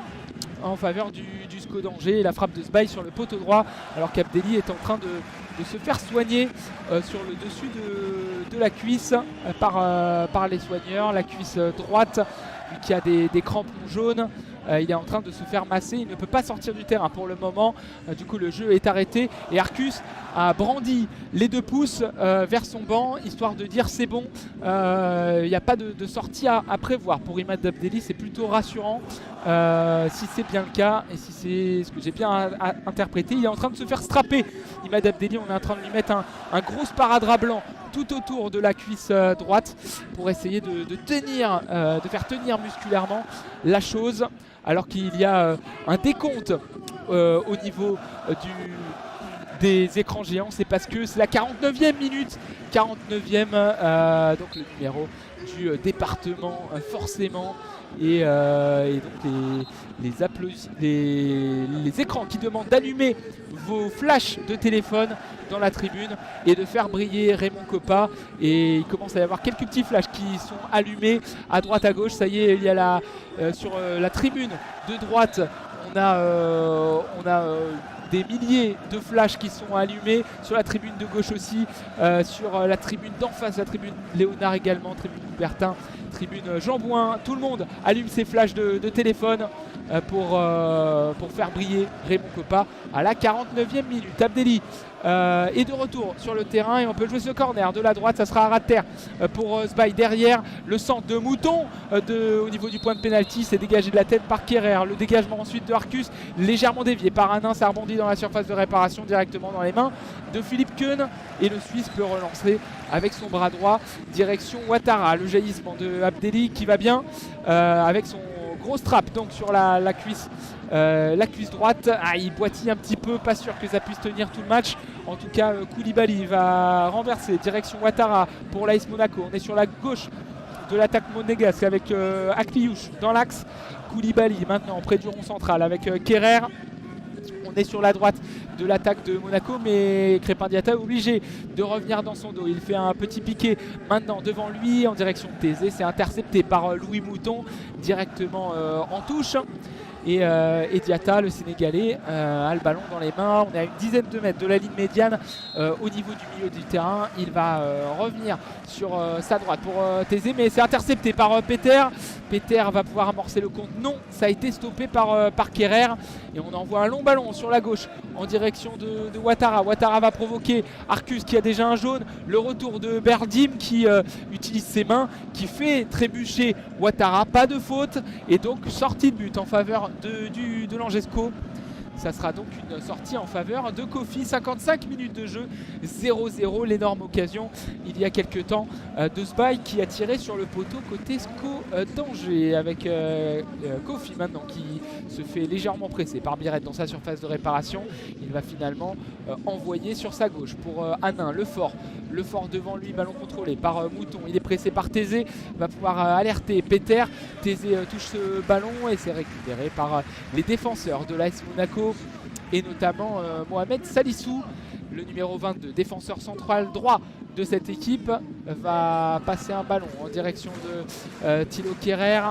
Speaker 1: en faveur du SCO d'Angers, la frappe de Sbaï sur le poteau droit alors qu'Abdelli est en train de se faire soigner sur le dessus de la cuisse par les soigneurs, la cuisse droite, lui qui a des crampons jaunes. Il est en train de se faire masser, il ne peut pas sortir du terrain pour le moment, du coup le jeu est arrêté et Arcus a brandi les 2 pouces vers son banc histoire de dire c'est bon, il n'y a pas de sortie à prévoir pour Imad Abdelli, c'est plutôt rassurant si c'est bien le cas et si c'est ce que j'ai bien interprété. Il est en train de se faire strapper Imad Abdelli, on est en train de lui mettre un gros sparadrap blanc tout autour de la cuisse droite pour essayer de faire tenir musculairement la chose, alors qu'il y a un décompte au niveau des écrans géants. C'est parce que c'est la 49e minute, 49e, donc le numéro du département forcément, et donc les écrans qui demandent d'allumer vos flashs de téléphone dans la tribune et de faire briller Raymond Kopa. Et il commence à y avoir quelques petits flashs qui sont allumés à droite à gauche. Ça y est, il y a sur la tribune de droite, on a des milliers de flashs qui sont allumés, sur la tribune de gauche aussi, sur la tribune d'en face, la tribune Léonard également, tribune Coubertin, tribune Jean Bouin. Tout le monde allume ses flashs de téléphone pour faire briller Raymond Kopa à la 49e minute. Abdelli est de retour sur le terrain et on peut jouer ce corner de la droite. Ça sera à ras de terre pour Sbaï. Derrière le centre de Mouton au niveau du point de pénalty, c'est dégagé de la tête par Kerrer. Le dégagement ensuite de Arcus, légèrement dévié par Anin. Ça rebondit dans la surface de réparation directement dans les mains de Philippe Keun et le Suisse peut relancer avec son bras droit direction Ouattara. Le jaillissement de Abdelli qui va bien avec son grosse trappe donc sur la cuisse droite. Il boitille un petit peu, pas sûr que ça puisse tenir tout le match. En tout cas, Koulibaly va renverser direction Ouattara pour l'AS Monaco. On est sur la gauche de l'attaque monégasque avec Akliouche dans l'axe. Koulibaly maintenant près du rond central avec Kerrer. On est sur la droite de l'attaque de Monaco, mais Crépin Diatta est obligé de revenir dans son dos. Il fait un petit piqué maintenant devant lui en direction de Thésée. C'est intercepté par Louis Mouton directement en touche. Et Diatta, le Sénégalais, a le ballon dans les mains. On est à une dizaine de mètres de la ligne médiane au niveau du milieu du terrain. Il va revenir sur sa droite pour Thésée, mais c'est intercepté par Peter. Peter va pouvoir amorcer le compte. Non, ça a été stoppé par Kerrer. Et on envoie un long ballon sur la gauche en direction de Ouattara. Ouattara va provoquer Arcus qui a déjà un jaune. Le retour de Berdim qui utilise ses mains, qui fait trébucher Ouattara. Pas de faute. Et donc sortie de but en faveur de Langesco. Ça sera donc une sortie en faveur de Kofi. 55 minutes de jeu, 0-0. L'énorme occasion il y a quelques temps de Sbaï qui a tiré sur le poteau côté SCO d'Angers avec Kofi maintenant qui se fait légèrement presser par Biret dans sa surface de réparation. Il va finalement envoyer sur sa gauche pour Anin, le fort devant lui, ballon contrôlé par Mouton. Il est pressé par Thésée, va pouvoir alerter Peter. Thésée touche ce ballon et c'est récupéré par les défenseurs de l'AS Monaco et notamment Mohamed Salissou, le numéro 22, défenseur central droit de cette équipe, va passer un ballon en direction de Thilo Kerrer.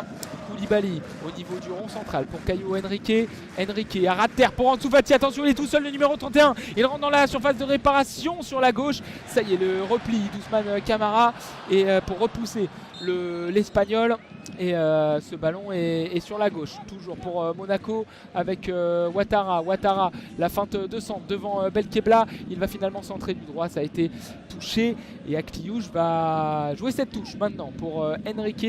Speaker 1: Koulibaly au niveau du rond central pour Caio Henrique. Henrique à ras de terre pour Ansu Fati. Attention, il est tout seul, le numéro 31. Il rentre dans la surface de réparation sur la gauche. Ça y est, le repli d'Ousmane Camara et pour repousser l'Espagnol. Et ce ballon est sur la gauche, toujours pour Monaco avec Ouattara. Ouattara, la feinte de centre devant Belkebla. Il va finalement centrer du droit, ça a été touché. Et Akliouche va jouer cette touche maintenant pour Henrique.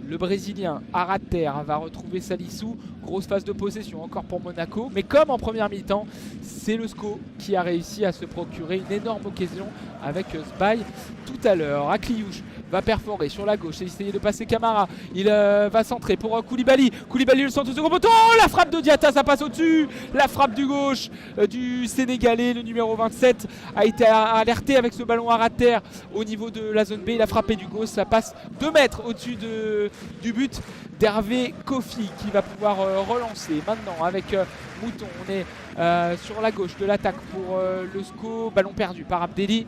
Speaker 1: Le Brésilien à ras de terre va retrouver Salissou. Grosse phase de possession encore pour Monaco. Mais comme en première mi-temps, c'est le SCO qui a réussi à se procurer une énorme occasion avec Sbaï tout à l'heure. Akliouche va perforer sur la gauche et essayer de passer Camara. Il va centrer pour Koulibaly. Koulibaly le centre au second poteau. Oh, la frappe de Diatta, ça passe au-dessus. La frappe du gauche du Sénégalais, le numéro 27, a été alerté avec ce ballon à ras de terre au niveau de la zone B. Il a frappé du gauche, ça passe 2 mètres au-dessus du but d'Hervé Kofi qui va pouvoir relancer maintenant avec Mouton. On est sur la gauche de l'attaque pour le SCO. Ballon perdu par Abdelli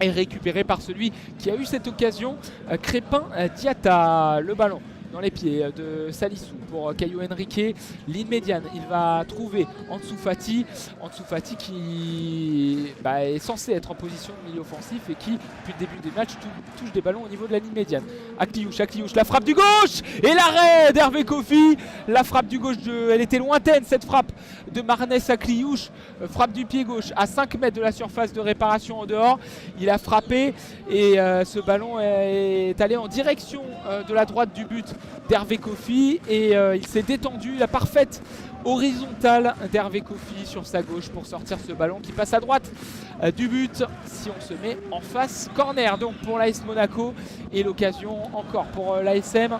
Speaker 1: et récupéré par celui qui a eu cette occasion, Crépin Diatta. Le ballon dans les pieds de Salissou pour Caio Henrique. Ligne médiane, il va trouver Ansu Fati. Ansu Fati qui est censé être en position de milieu offensif et qui, depuis le début des matchs, touche des ballons au niveau de la ligne médiane. Akliouche, la frappe du gauche et l'arrêt d'Hervé Kofi. La frappe du gauche, elle était lointaine cette frappe de Marnès Akliouche. Frappe du pied gauche à 5 mètres de la surface de réparation en dehors. Il a frappé et ce ballon est allé en direction de la droite du but d'Hervé Kofi et il s'est détendu. La parfaite horizontale d'Hervé Kofi sur sa gauche pour sortir ce ballon qui passe à droite du but. Si on se met en face, corner donc pour l'AS Monaco et l'occasion encore pour l'ASM.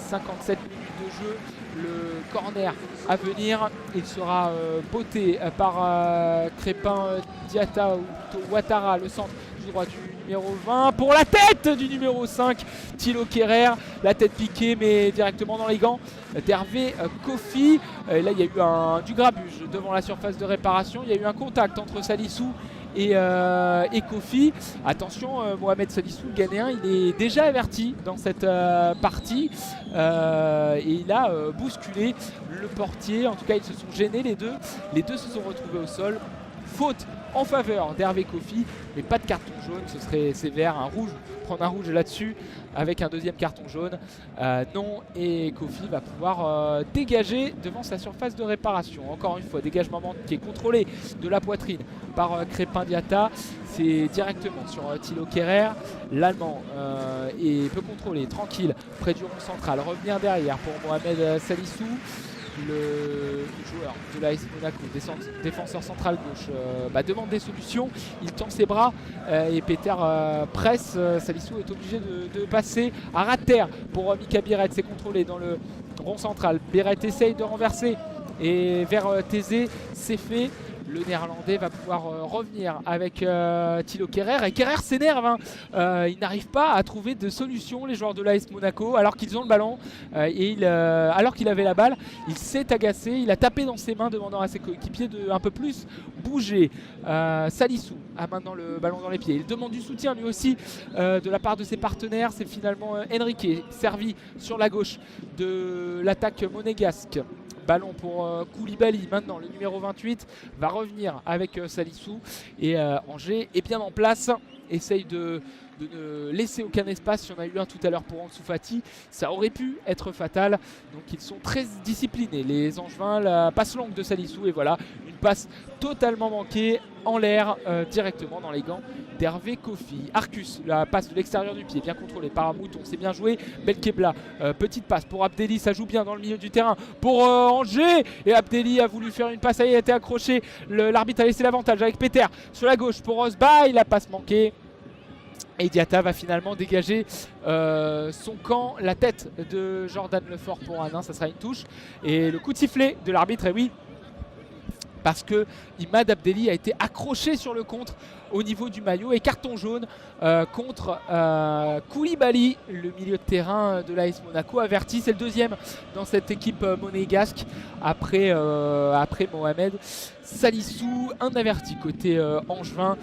Speaker 1: 57 minutes de jeu, le corner à venir, il sera botté par Crépin Diatta ou plutôt Ouattara, le centre du droit du numéro 20 pour la tête du numéro 5, Thilo Kerrer. La tête piquée mais directement dans les gants d'Hervé Kofi. Là il y a eu du grabuge devant la surface de réparation. Il y a eu un contact entre Salissou et Kofi. Attention, Mohamed Salissou, le Ghanéen, il est déjà averti dans cette partie et il a bousculé le portier. En tout cas ils se sont gênés les deux se sont retrouvés au sol. faute en faveur d'Hervé Kofi, mais pas de carton jaune, ce serait sévère, un rouge, prendre un rouge là-dessus avec un deuxième carton jaune. Non, et Kofi va pouvoir dégager devant sa surface de réparation. Encore une fois, dégagement qui est contrôlé de la poitrine par Crépin Diatta. C'est directement sur Thilo Kehrer. L'Allemand peut contrôler tranquille près du rond central. Revenir derrière pour Mohamed Salissou. Le joueur de l'AS Monaco, défenseur central gauche, demande des solutions, il tend ses bras et Peter presse. Salissou est obligé de passer à ras de terre pour Mika Biret. C'est contrôlé dans le rond central. Biret essaye de renverser et vers Thésée, c'est fait. Le néerlandais va pouvoir revenir avec Thilo Kehrer. Et Kehrer s'énerve, hein. Il n'arrive pas à trouver de solution, les joueurs de l'AS Monaco, alors qu'ils ont le ballon. Alors qu'il avait la balle, il s'est agacé, il a tapé dans ses mains, demandant à ses coéquipiers de un peu plus bouger. Salissou a maintenant le ballon dans les pieds. Il demande du soutien lui aussi de la part de ses partenaires. C'est finalement Henrique servi sur la gauche de l'attaque monégasque. Ballon pour Koulibaly, maintenant le numéro 28 va revenir avec Salissou et Angers est bien en place, essaye de ne laisser aucun espace. Il y en a eu un tout à l'heure pour Ansu Fati, ça aurait pu être fatal, donc ils sont très disciplinés les Angevins. La passe longue de Salissou et voilà une passe totalement manquée en l'air directement dans les gants d'Hervé Kofi. Arcus, la passe de l'extérieur du pied, bien contrôlée par Mouton, c'est bien joué. Belkebla, petite passe pour Abdelli, ça joue bien dans le milieu du terrain pour Angers, et Abdelli a voulu faire une passe, ça y est, a été accroché, l'arbitre a laissé l'avantage avec Peter sur la gauche pour Osbaï, la passe manquée. Et Diatta va finalement dégager son camp, la tête de Jordan Lefort pour un 1, ça sera une touche. Et le coup de sifflet de l'arbitre, et oui, parce que Imad Abdelli a été accroché sur le contre au niveau du maillot et carton jaune contre Koulibaly, le milieu de terrain de l'AS Monaco, averti. C'est le deuxième dans cette équipe monégasque après Mohamed Salissou. Un averti côté angevin.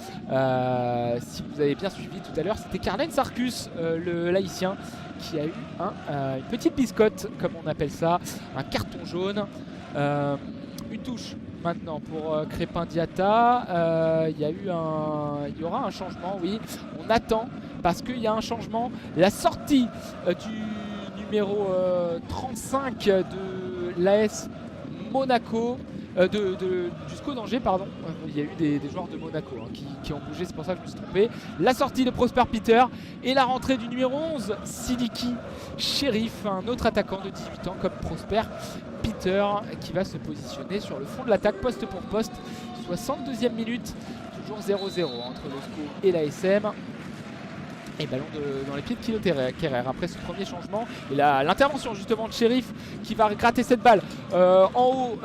Speaker 1: Si vous avez bien suivi tout à l'heure, c'était Carlen Sarkus, le laïcien, qui a eu une petite biscotte, comme on appelle ça, un carton jaune. Une touche maintenant pour Crépin Diatta. Il y aura un changement, oui. On attend parce qu'il y a un changement. La sortie du numéro 35 de l'AS Monaco, du SCO d'Angers, pardon. Il y a eu des joueurs de Monaco qui ont bougé, c'est pour ça que je me suis trompé. La sortie de Prosper Peter et la rentrée du numéro 11, Sidiki Cherif, un autre attaquant de 18 ans comme Prosper Peter, qui va se positionner sur le fond de l'attaque poste pour poste. 62e minute, toujours 0-0 entre le SCO et l'ASM. Et ballon dans les pieds de Thilo Kehrer après ce premier changement. Et l'intervention justement de Cherif qui va gratter cette balle en haut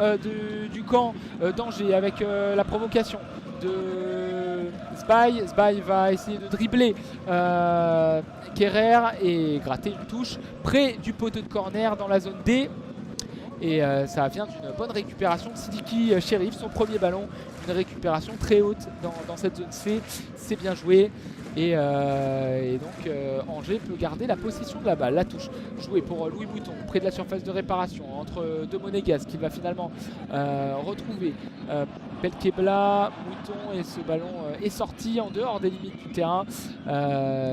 Speaker 1: du camp d'Angers avec la provocation de Sbaï. Sbaï va essayer de dribbler Kehrer et gratter une touche près du poteau de corner dans la zone D. Et ça vient d'une bonne récupération de Sidiki Cherif, son premier ballon, une récupération très haute dans cette zone C, c'est bien joué. Et donc Angers peut garder la possession de la balle. La touche jouée pour Louis Mouton près de la surface de réparation entre deux monégasques qui va finalement retrouver Belkebla, Mouton, et ce ballon est sorti en dehors des limites du terrain.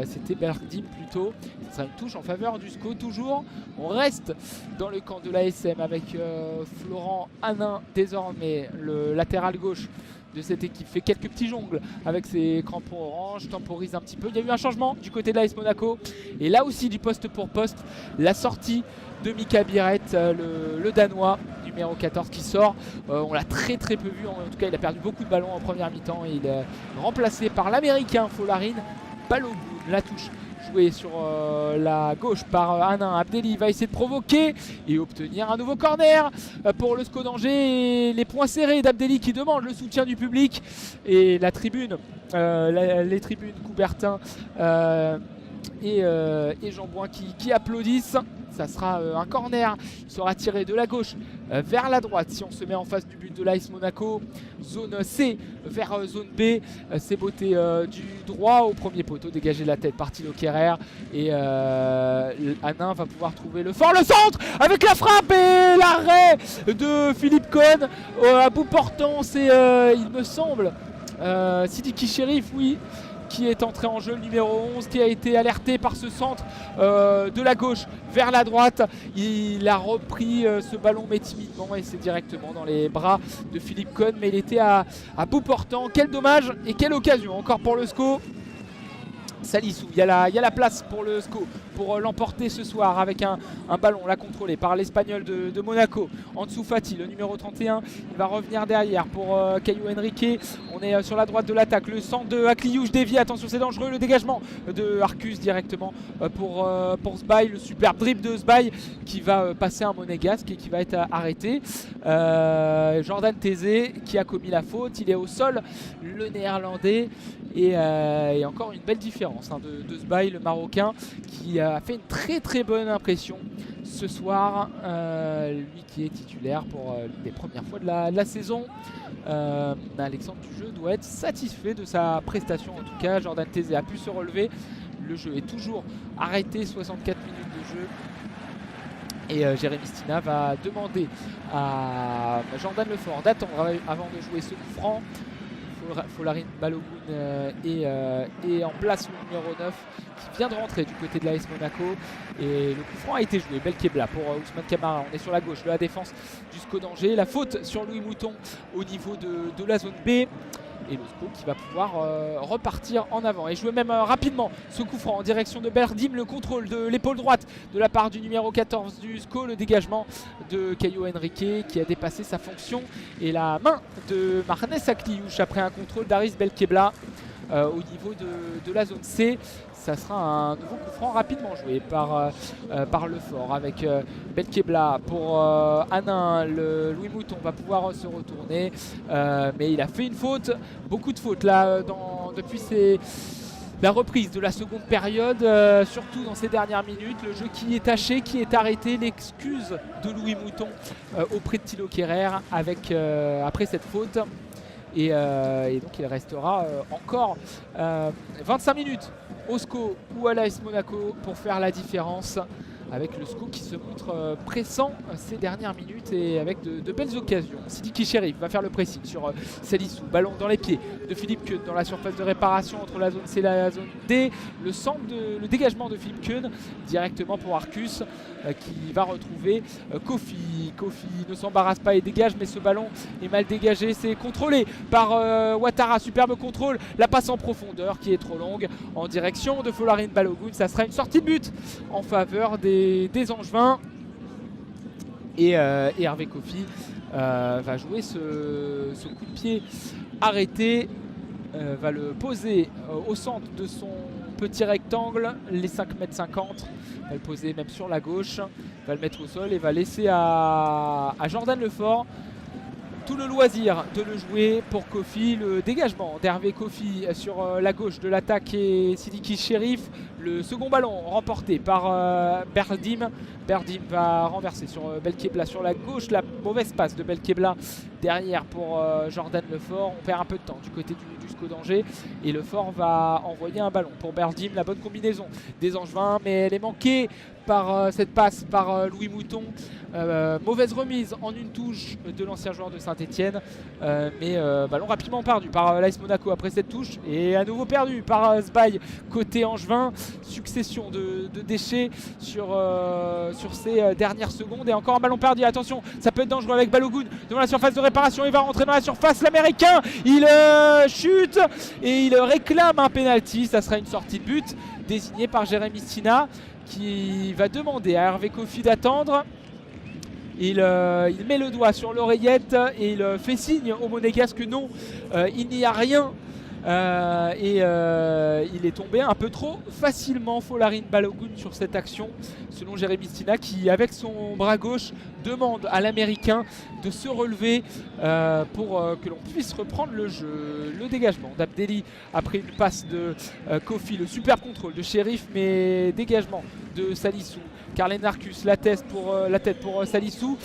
Speaker 1: C'était Berdim plutôt. Ce sera une touche en faveur du SCO toujours. On reste dans le camp de l'ASM avec Florent Hanin désormais, le latéral gauche de cette équipe, fait quelques petits jongles avec ses crampons orange, temporise un petit peu. Il y a eu un changement du côté de l'AS Monaco et là aussi du poste pour poste, la sortie de Mika Biret, le Danois numéro 14 qui sort. On l'a très peu vu, en tout cas il a perdu beaucoup de ballons en première mi-temps et il est remplacé par l'américain Folarin Balogun. La touche joué sur la gauche par Hanin. Abdelli va essayer de provoquer et obtenir un nouveau corner pour le SCO d'Angers. Les poings serrés d'Abdelli qui demande le soutien du public et la tribune, les tribunes Coubertin et Jean-Bouin qui applaudissent. Ça sera un corner, il sera tiré de la gauche vers la droite. Si on se met en face du but de l'AS Monaco, zone C vers zone B, c'est beauté du droit au premier poteau, dégagé de la tête par Thilo Kehrer. Et Hanin va pouvoir trouver le fort, le centre avec la frappe et l'arrêt de Philippe Cohn à bout portant. C'est, il me semble, Sidiki Chérif, oui, qui est entré en jeu, le numéro 11, qui a été alerté par ce centre de la gauche vers la droite. Il a repris ce ballon mais timidement et c'est directement dans les bras de Philippe Cohn, mais il était à bout portant. Quel dommage et quelle occasion encore pour le SCO. Salissou, il y a la place pour le SCO pour l'emporter ce soir avec un ballon là contrôlé par l'Espagnol de Monaco. En dessous Fati, le numéro 31, il va revenir derrière pour Caio Henrique. On est sur la droite de l'attaque, le centre de Akliouche dévié, attention c'est dangereux, le dégagement de Arcus directement pour Sbaï, le superbe dribble de Sbaï qui va passer un monégasque et qui va être arrêté. Jordan Tézé qui a commis la faute, il est au sol, le néerlandais. Et encore une belle différence de Sbaï, le marocain, qui a fait une très bonne impression ce soir. Lui qui est titulaire pour les premières fois de la saison. Alexandre Tujeux doit être satisfait de sa prestation en tout cas. Jordan Tézé a pu se relever. Le jeu est toujours arrêté, 64 minutes de jeu. Et Jérémy Stina va demander à Jordan Lefort d'attendre avant de jouer ce coup franc. Folarin Balogun est en place, le numéro 9 qui vient de rentrer du côté de l'AS Monaco. Et le coup franc a été joué. Belkebla pour Ousmane Camara. On est sur la gauche de la défense du SCO d'Angers. La faute sur Louis Mouton au niveau de la zone B. Et le SCO qui va pouvoir repartir en avant et jouer même rapidement ce coup franc en direction de Berdim. Le contrôle de l'épaule droite de la part du numéro 14 du SCO. Le dégagement de Caio Henrique qui a dépassé sa fonction. Et la main de Marnes Akliouche après un contrôle d'Aris Belkebla au niveau de la zone C. Ça sera un nouveau coup franc rapidement joué par Lefort avec Belkebla pour Hanin. Louis Mouton va pouvoir se retourner, mais il a fait une faute, beaucoup de fautes là depuis la reprise de la seconde période, surtout dans ces dernières minutes. Le jeu qui est taché, qui est arrêté, l'excuse de Louis Mouton auprès de Thilo Kehrer après cette faute. Et donc il restera encore 25 minutes au SCO ou à l'AS Monaco pour faire la différence, avec le SCO qui se montre pressant ces dernières minutes et avec de belles occasions. Sidiki Chérif va faire le pressing sur Salissou, ballon dans les pieds de Philippe Cohn dans la surface de réparation entre la zone C et la zone D. Le dégagement de Philippe Cohn directement pour Arcus qui va retrouver Kofi. Kofi ne s'embarrasse pas et dégage, mais ce ballon est mal dégagé. C'est contrôlé par Ouattara, superbe contrôle. La passe en profondeur qui est trop longue en direction de Folarin Balogun. Ça sera une sortie de but en faveur des Angevins. Et Hervé Kofi va jouer ce coup de pied arrêté, va le poser au centre de son petit rectangle, les 5,50 m, va le poser même sur la gauche, va le mettre au sol et va laisser à Jordan Lefort tout le loisir de le jouer pour Kofi. Le dégagement d'Hervé Kofi sur la gauche de l'attaque et Sidiki Chérif. Le second ballon remporté par Berdim. Berdim va renverser sur Belkebla sur la gauche. La mauvaise passe de Belkebla derrière pour Jordan Lefort. On perd un peu de temps du côté du SCO d'Angers. Et Lefort va envoyer un ballon pour Berdim. La bonne combinaison des Angevins, mais elle est manquée par cette passe par Louis Mouton. Mauvaise remise en une touche de l'ancien joueur de Saint-Etienne, mais ballon rapidement perdu par l'AS Monaco après cette touche et à nouveau perdu par Sbaï côté Angevin. Succession de déchets sur ces dernières secondes et encore un ballon perdu. Attention, ça peut être dangereux avec Balogun devant la surface de réparation. Il va rentrer dans la surface, l'Américain, il chute et il réclame un penalty. Ça sera une sortie de but désignée par Jérémy Stina qui va demander à Hervé Kofi d'attendre. Il met le doigt sur l'oreillette et il fait signe au monégasque que non, il n'y a rien Il est tombé un peu trop facilement, Folarin Balogun, sur cette action, selon Jérémy Stina, qui avec son bras gauche demande à l'américain de se relever pour que l'on puisse reprendre le jeu. Le dégagement d'Abdelli après une passe de Kofi, le superbe contrôle de Sheriff, mais dégagement de Salissou. Carlen Arcus, la tête pour Salissou.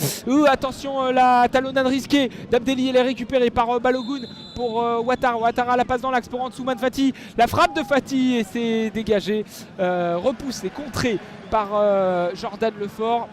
Speaker 1: Attention, la talonnade risquée d'Abdelli, elle est récupérée par Balogun pour Ouattara. Ouattara, la passe dans l'axe pour Ansuman Fati. La frappe de Fati et c'est dégagé, repoussé, contré par Jordan Lefort.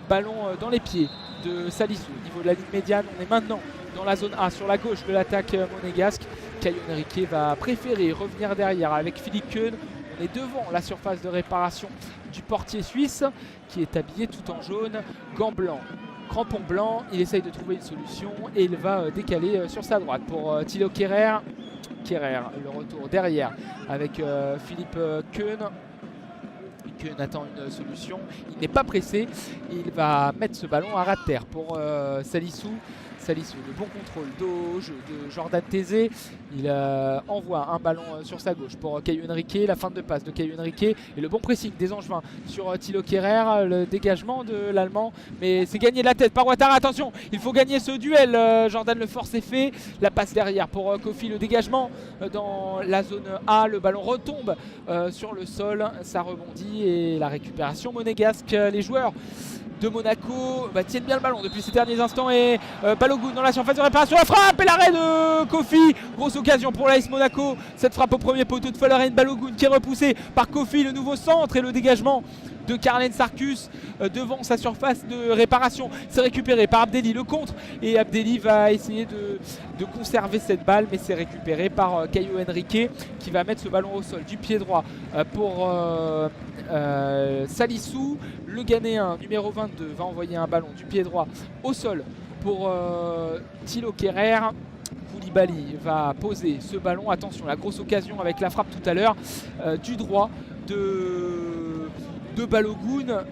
Speaker 1: Ballon dans les pieds de Salissou. Au niveau de la ligne médiane, on est maintenant dans la zone A, sur la gauche de l'attaque monégasque. Caio Henrique va préférer revenir derrière avec Philippe Keun. On est devant la surface de réparation du portier suisse qui est habillé tout en jaune, gants blancs, crampons blancs. Il essaye de trouver une solution et il va décaler sur sa droite pour Thilo Kehrer. Kehrer, le retour derrière avec Philippe Keun. Keun attend une solution, il n'est pas pressé, il va mettre ce ballon à ras de terre pour Salissou. Salissou, le bon contrôle dos de Jordan Tézé. Il envoie un ballon sur sa gauche pour Caio Henrique. La fin de passe de Caio Henrique et le bon pressing des Angevins sur Thilo Kehrer. Le dégagement de l'Allemand, mais c'est gagné de la tête par Ouattara. Attention, il faut gagner ce duel. Jordan Lefort s'est fait. La passe derrière pour Kofi. Le dégagement dans la zone A. Le ballon retombe sur le sol. Ça rebondit et la récupération monégasque. Les joueurs de Monaco tiennent bien le ballon depuis ces derniers instants et Balogun dans la surface de réparation, la frappe et l'arrêt de Kofi. Grosse occasion pour l'AS Monaco, cette frappe au premier poteau de Folarin Balogun qui est repoussé par Kofi, le nouveau centre, et le dégagement de Carlen Arcus devant sa surface de réparation. C'est récupéré par Abdelli, le contre, et Abdelli va essayer de conserver cette balle, mais c'est récupéré par Caio Henrique qui va mettre ce ballon au sol du pied droit pour Salissou. Le Ghanéen numéro 22 va envoyer un ballon du pied droit au sol pour Thilo Kehrer. Koulibaly va poser ce ballon. Attention, la grosse occasion avec la frappe tout à l'heure du droit de Balogun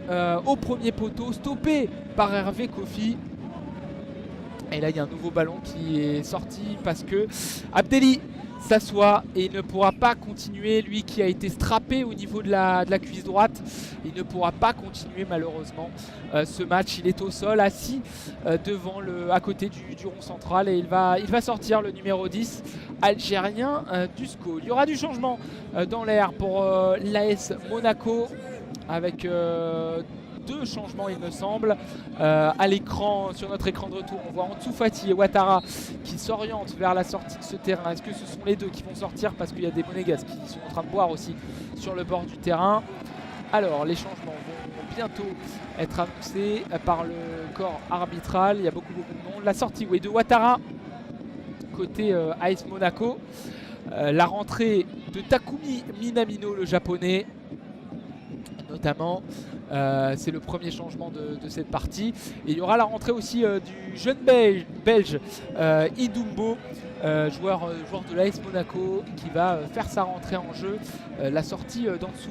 Speaker 1: au premier poteau, stoppé par Hervé Kofi. Et là il y a un nouveau ballon qui est sorti parce que Abdelli s'assoit et il ne pourra pas continuer, lui qui a été strappé au niveau de la cuisse droite. Il ne pourra pas continuer malheureusement ce match. Il est au sol, assis devant à côté du rond central, et il va sortir, le numéro 10 algérien Dusko. Il y aura du changement dans l'air pour l'AS Monaco avec deux changements il me semble. À l'écran, sur notre écran de retour, on voit Ansu Fati et Ouattara qui s'orientent vers la sortie de ce terrain. Est-ce que ce sont les deux qui vont sortir parce qu'il y a des Monégasques qui sont en train de boire aussi sur le bord du terrain? Alors les changements vont bientôt être annoncés par le corps arbitral. Il y a beaucoup de monde. La sortie de Ouattara côté AS Monaco. La rentrée de Takumi Minamino, le japonais notamment. C'est le premier changement de cette partie. Et il y aura la rentrée aussi du jeune belge Idumbo, joueur de l'AS Monaco, qui va faire sa rentrée en jeu. La sortie d'Ansu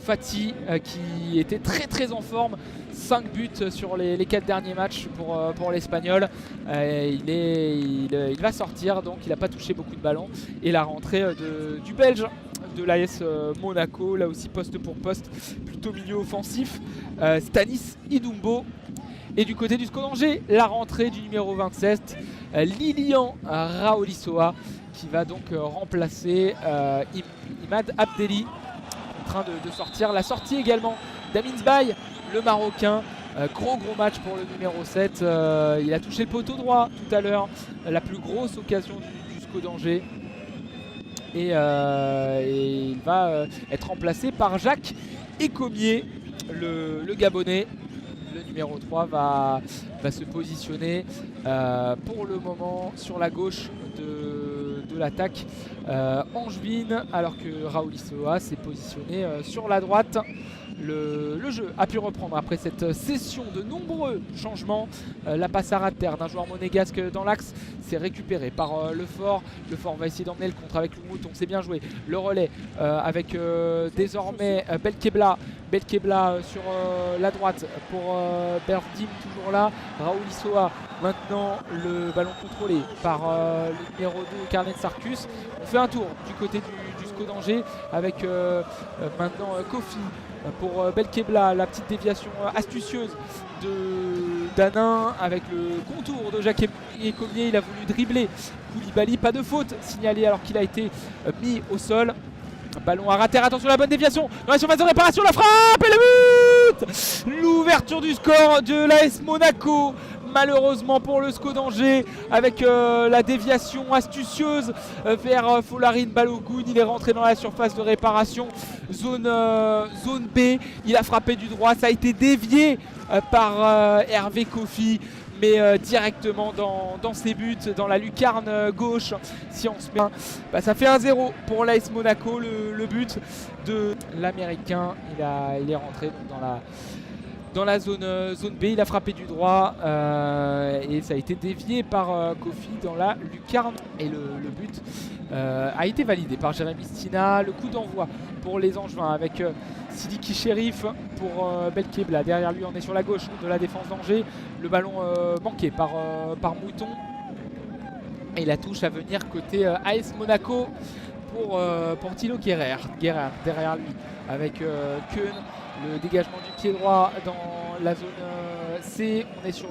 Speaker 1: Fati qui était très en forme. 5 buts sur les 4 derniers matchs pour l'Espagnol. Il va sortir, donc il n'a pas touché beaucoup de ballons. Et la rentrée du Belge de l'AS Monaco, là aussi poste pour poste, plutôt milieu offensif, Stanis Idumbo. Et du côté du SCO d'Angers, la rentrée du numéro 27, Lilian Raolissoa, qui va donc remplacer Imad Abdelli, en train de sortir. La sortie également d'Amin Zbaye, le Marocain. Gros match pour le numéro 7. Il a touché le poteau droit tout à l'heure, la plus grosse occasion du SCO d'Angers. Et il va être remplacé par Jacques Ecomier, le Gabonais. Le numéro 3 va se positionner pour le moment sur la gauche de l'attaque angevine, alors que Raolissoa s'est positionné sur la droite le jeu a pu reprendre après cette session de nombreux changements. La passe à ras de terre d'un joueur monégasque dans l'axe, c'est récupéré par Lefort. Lefort va essayer d'emmener le contre avec le mouton, c'est bien joué. Le relais avec désormais Belkebla. Belkebla sur la droite pour Berdim, toujours là. Raoul Issoa, maintenant le ballon contrôlé par le numéro 2 Carlen Sarkus. On fait un tour du côté du SCO d'Angers avec maintenant Kofi pour Belkebla, la petite déviation astucieuse d'Anin avec le contour de Jacques Écomier. Il a voulu dribbler Koulibaly, pas de faute signalée alors qu'il a été mis au sol. Ballon à ras de terre, attention la bonne déviation dans la surface de réparation, la frappe et le but. L'ouverture du score de l'AS Monaco, malheureusement pour le SCO d'Angers, avec la déviation astucieuse vers Folarin Balogun. Il est rentré dans la surface de réparation, zone B, il a frappé du droit, ça a été dévié par Hervé Kofi, mais directement dans ses buts, dans la lucarne gauche. Si on se met, ça fait 1-0 pour l'AS Monaco. Le but de l'Américain, il est rentré donc dans la zone B, il a frappé du droit et ça a été dévié par Kofi dans la lucarne. Et le but a été validé par Jérémy Stina. Le coup d'envoi pour les Angevins avec Sidiki Cherif pour Belkebla. Derrière lui, on est sur la gauche de la défense d'Angers. Le ballon manqué par Mouton. Et la touche à venir côté AS Monaco pour Thilo Guerrer. Guerrer derrière lui avec Keun. Le dégagement du pied droit dans la zone C. On est sur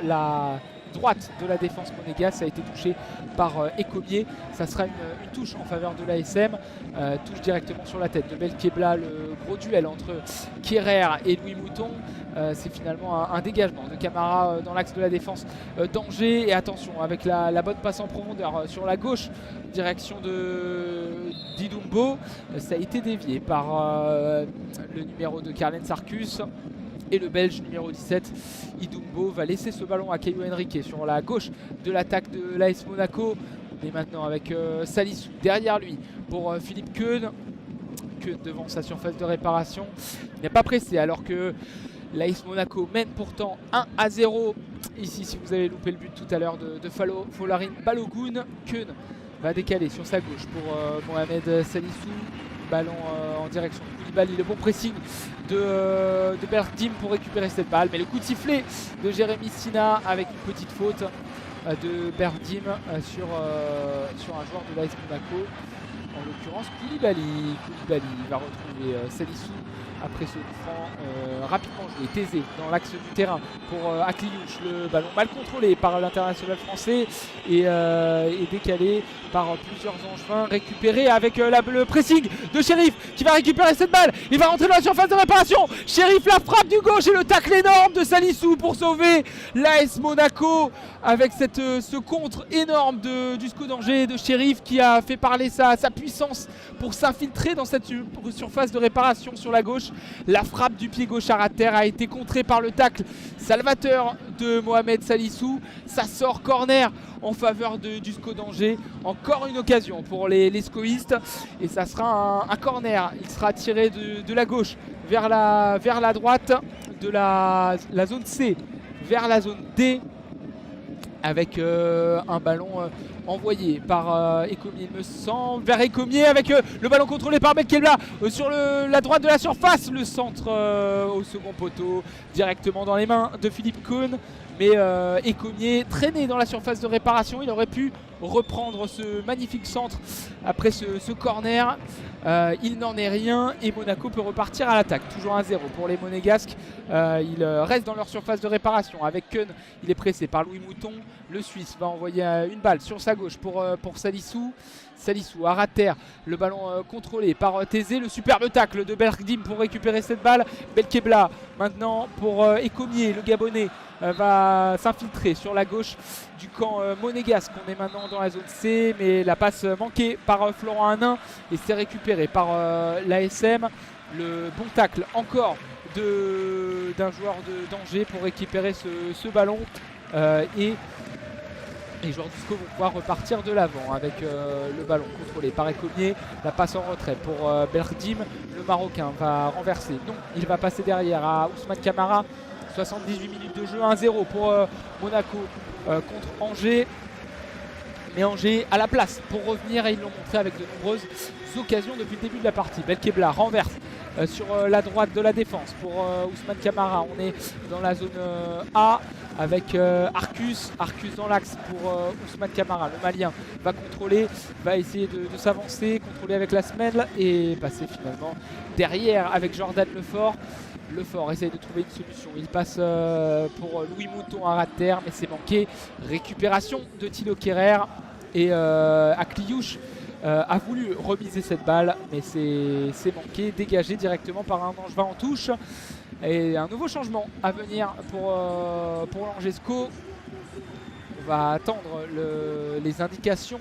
Speaker 1: la droite de la défense monégasque. Ça a été touché par Écomier. Ça sera une touche en faveur de l'ASM. Touche directement sur la tête de Belkebla. Le gros duel entre Kierer et Louis Mouton. C'est finalement un dégagement de Camara dans l'axe de la défense d'Angers. Et attention avec la bonne passe en profondeur sur la gauche, direction de Didumbo. Ça a été dévié par le numéro de Carlen Sarkus. Et le Belge numéro 17, Idumbo, va laisser ce ballon à Caio Henrique sur la gauche de l'attaque de l'AS Monaco. On est maintenant avec Salissou derrière lui pour Philippe Keun. Keun devant sa surface de réparation. Il n'est pas pressé alors que l'AS Monaco mène pourtant 1-0. Ici, si vous avez loupé le but tout à l'heure de Folarin Balogun, Keun va décaler sur sa gauche pour Mohamed Salissou. Ballon en direction de Koulibaly, le bon pressing de Berdim pour récupérer cette balle, mais le coup de sifflet de Jérémy Stina avec une petite faute de Berdim sur un joueur de l'AS Monaco, en l'occurrence Koulibaly. Koulibaly va retrouver Salissou après ce coup franc rapidement joué, Thésée dans l'axe du terrain pour Akliouche. Le ballon mal contrôlé par l'international français et décalé par plusieurs Angevins, récupéré avec le pressing de Cherif qui va récupérer cette balle. Il va rentrer dans la surface de réparation. Cherif, la frappe du gauche et le tacle énorme de Salissou pour sauver l'AS Monaco avec ce contre énorme du SCO d'Angers, de Cherif, qui a fait parler sa puissance pour s'infiltrer dans cette surface de réparation sur la gauche. La frappe du pied gauche à ras de terre a été contrée par le tacle salvateur de Mohamed Salissou. Ça sort corner en faveur du SCO d'Angers. Encore une occasion pour les SCOistes et ça sera un corner. Il sera tiré de la gauche vers la droite de la zone C vers la zone D avec un ballon envoyé par Écomier, il me semble, vers Écomier avec le ballon contrôlé par Belkebla sur la droite de la surface. Le centre au second poteau directement dans les mains de Philippe Keun. Mais Écomier traîné dans la surface de réparation. Il aurait pu reprendre ce magnifique centre après ce corner. Il n'en est rien et Monaco peut repartir à l'attaque. Toujours 1-0 pour les Monégasques. Ils restent dans leur surface de réparation. Avec Keun, il est pressé par Louis Mouton. Le Suisse va envoyer une balle sur sa gauche pour Salissou. Salissou à ras de terre, le ballon contrôlé par Thésée, le superbe tacle de Berdim pour récupérer cette balle. Belkebla maintenant pour Écomier, le Gabonais va s'infiltrer sur la gauche du camp monégasque. On est maintenant dans la zone C, mais la passe manquée par Florent Hanin et c'est récupéré par l'ASM. Le bon tacle encore d'un joueur d'Angers pour récupérer ce ballon et Les joueurs du SCO vont pouvoir repartir de l'avant avec le ballon contrôlé par Ecomier. La passe en retrait pour Berdim. Le Marocain va renverser. Non, il va passer derrière à Ousmane Camara. 78 minutes de jeu, 1-0 pour Monaco contre Angers. Mais Angers à la place pour revenir et ils l'ont montré avec de nombreuses occasions depuis le début de la partie. Belkebla renverse sur la droite de la défense pour Ousmane Camara. On est dans la zone A avec Arcus dans l'axe pour Ousmane Camara. Le Malien va contrôler, va essayer de s'avancer, contrôler avec la semelle et passer finalement derrière avec Jordan Lefort. Lefort essaye de trouver une solution, il passe pour Louis Mouton à ras de terre mais c'est manqué. Récupération de Thilo Kerrer et Akliouche a voulu remiser cette balle mais c'est manqué, dégagé directement par un Angevin en touche. Et un nouveau changement à venir pour l'Angesco. On va attendre les indications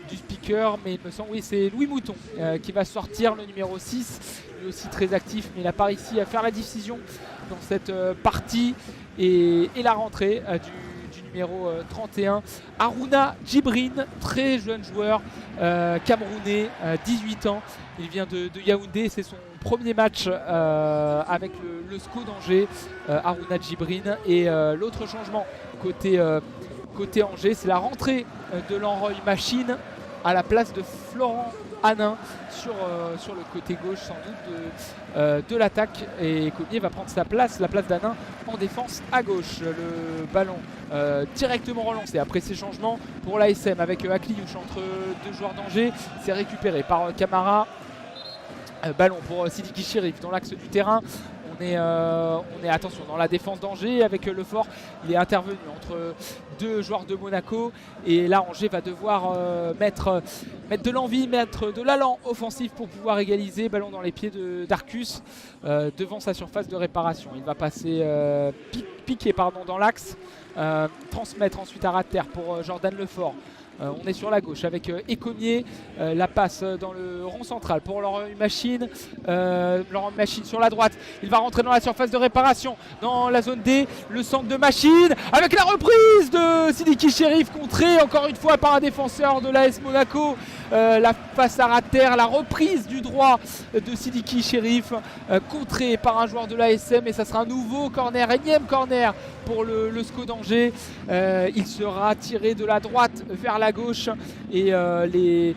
Speaker 1: du speaker, mais il me semble, oui, c'est Louis Mouton qui va sortir, le numéro 6, lui aussi très actif, mais il n'a pas réussi à faire la décision dans cette partie. Et la rentrée du numéro 31, Harouna Djibrine, très jeune joueur camerounais, 18 ans. Il vient de Yaoundé, c'est son premier match avec le SCO d'Angers, Harouna Djibrine. Et l'autre changement côté Angers, c'est la rentrée de Lenroy Machine à la place de Florent Hanin sur le côté gauche sans doute de l'attaque. Et Comier va prendre sa place, la place d'Hanin en défense à gauche. Le ballon directement relancé après ces changements pour l'ASM avec Akliouche entre deux joueurs d'Angers. C'est récupéré par Camara. Ballon pour Sidiki Chérif dans l'axe du terrain. On est attention dans la défense d'Angers avec Lefort. Il est intervenu entre deux joueurs de Monaco et là Angers va devoir mettre de l'envie, mettre de l'allant offensif pour pouvoir égaliser. Ballon dans les pieds d'Arcus devant sa surface de réparation. Il va passer piquer dans l'axe, transmettre ensuite à ras de terre pour Jordan Lefort. On est sur la gauche avec Ecomier, la passe dans le rond central pour Laurent Machine. Laurent Machine sur la droite, il va rentrer dans la surface de réparation dans la zone D, le centre de Machine avec la reprise de Sidiki Chérif contré encore une fois par un défenseur de l'AS Monaco. La passe à ras de terre, la reprise du droit de Sidiki Chérif contré par un joueur de l'ASM et ça sera un nouveau corner, énième corner pour le SCO d'Angers. Il sera tiré de la droite vers la gauche et les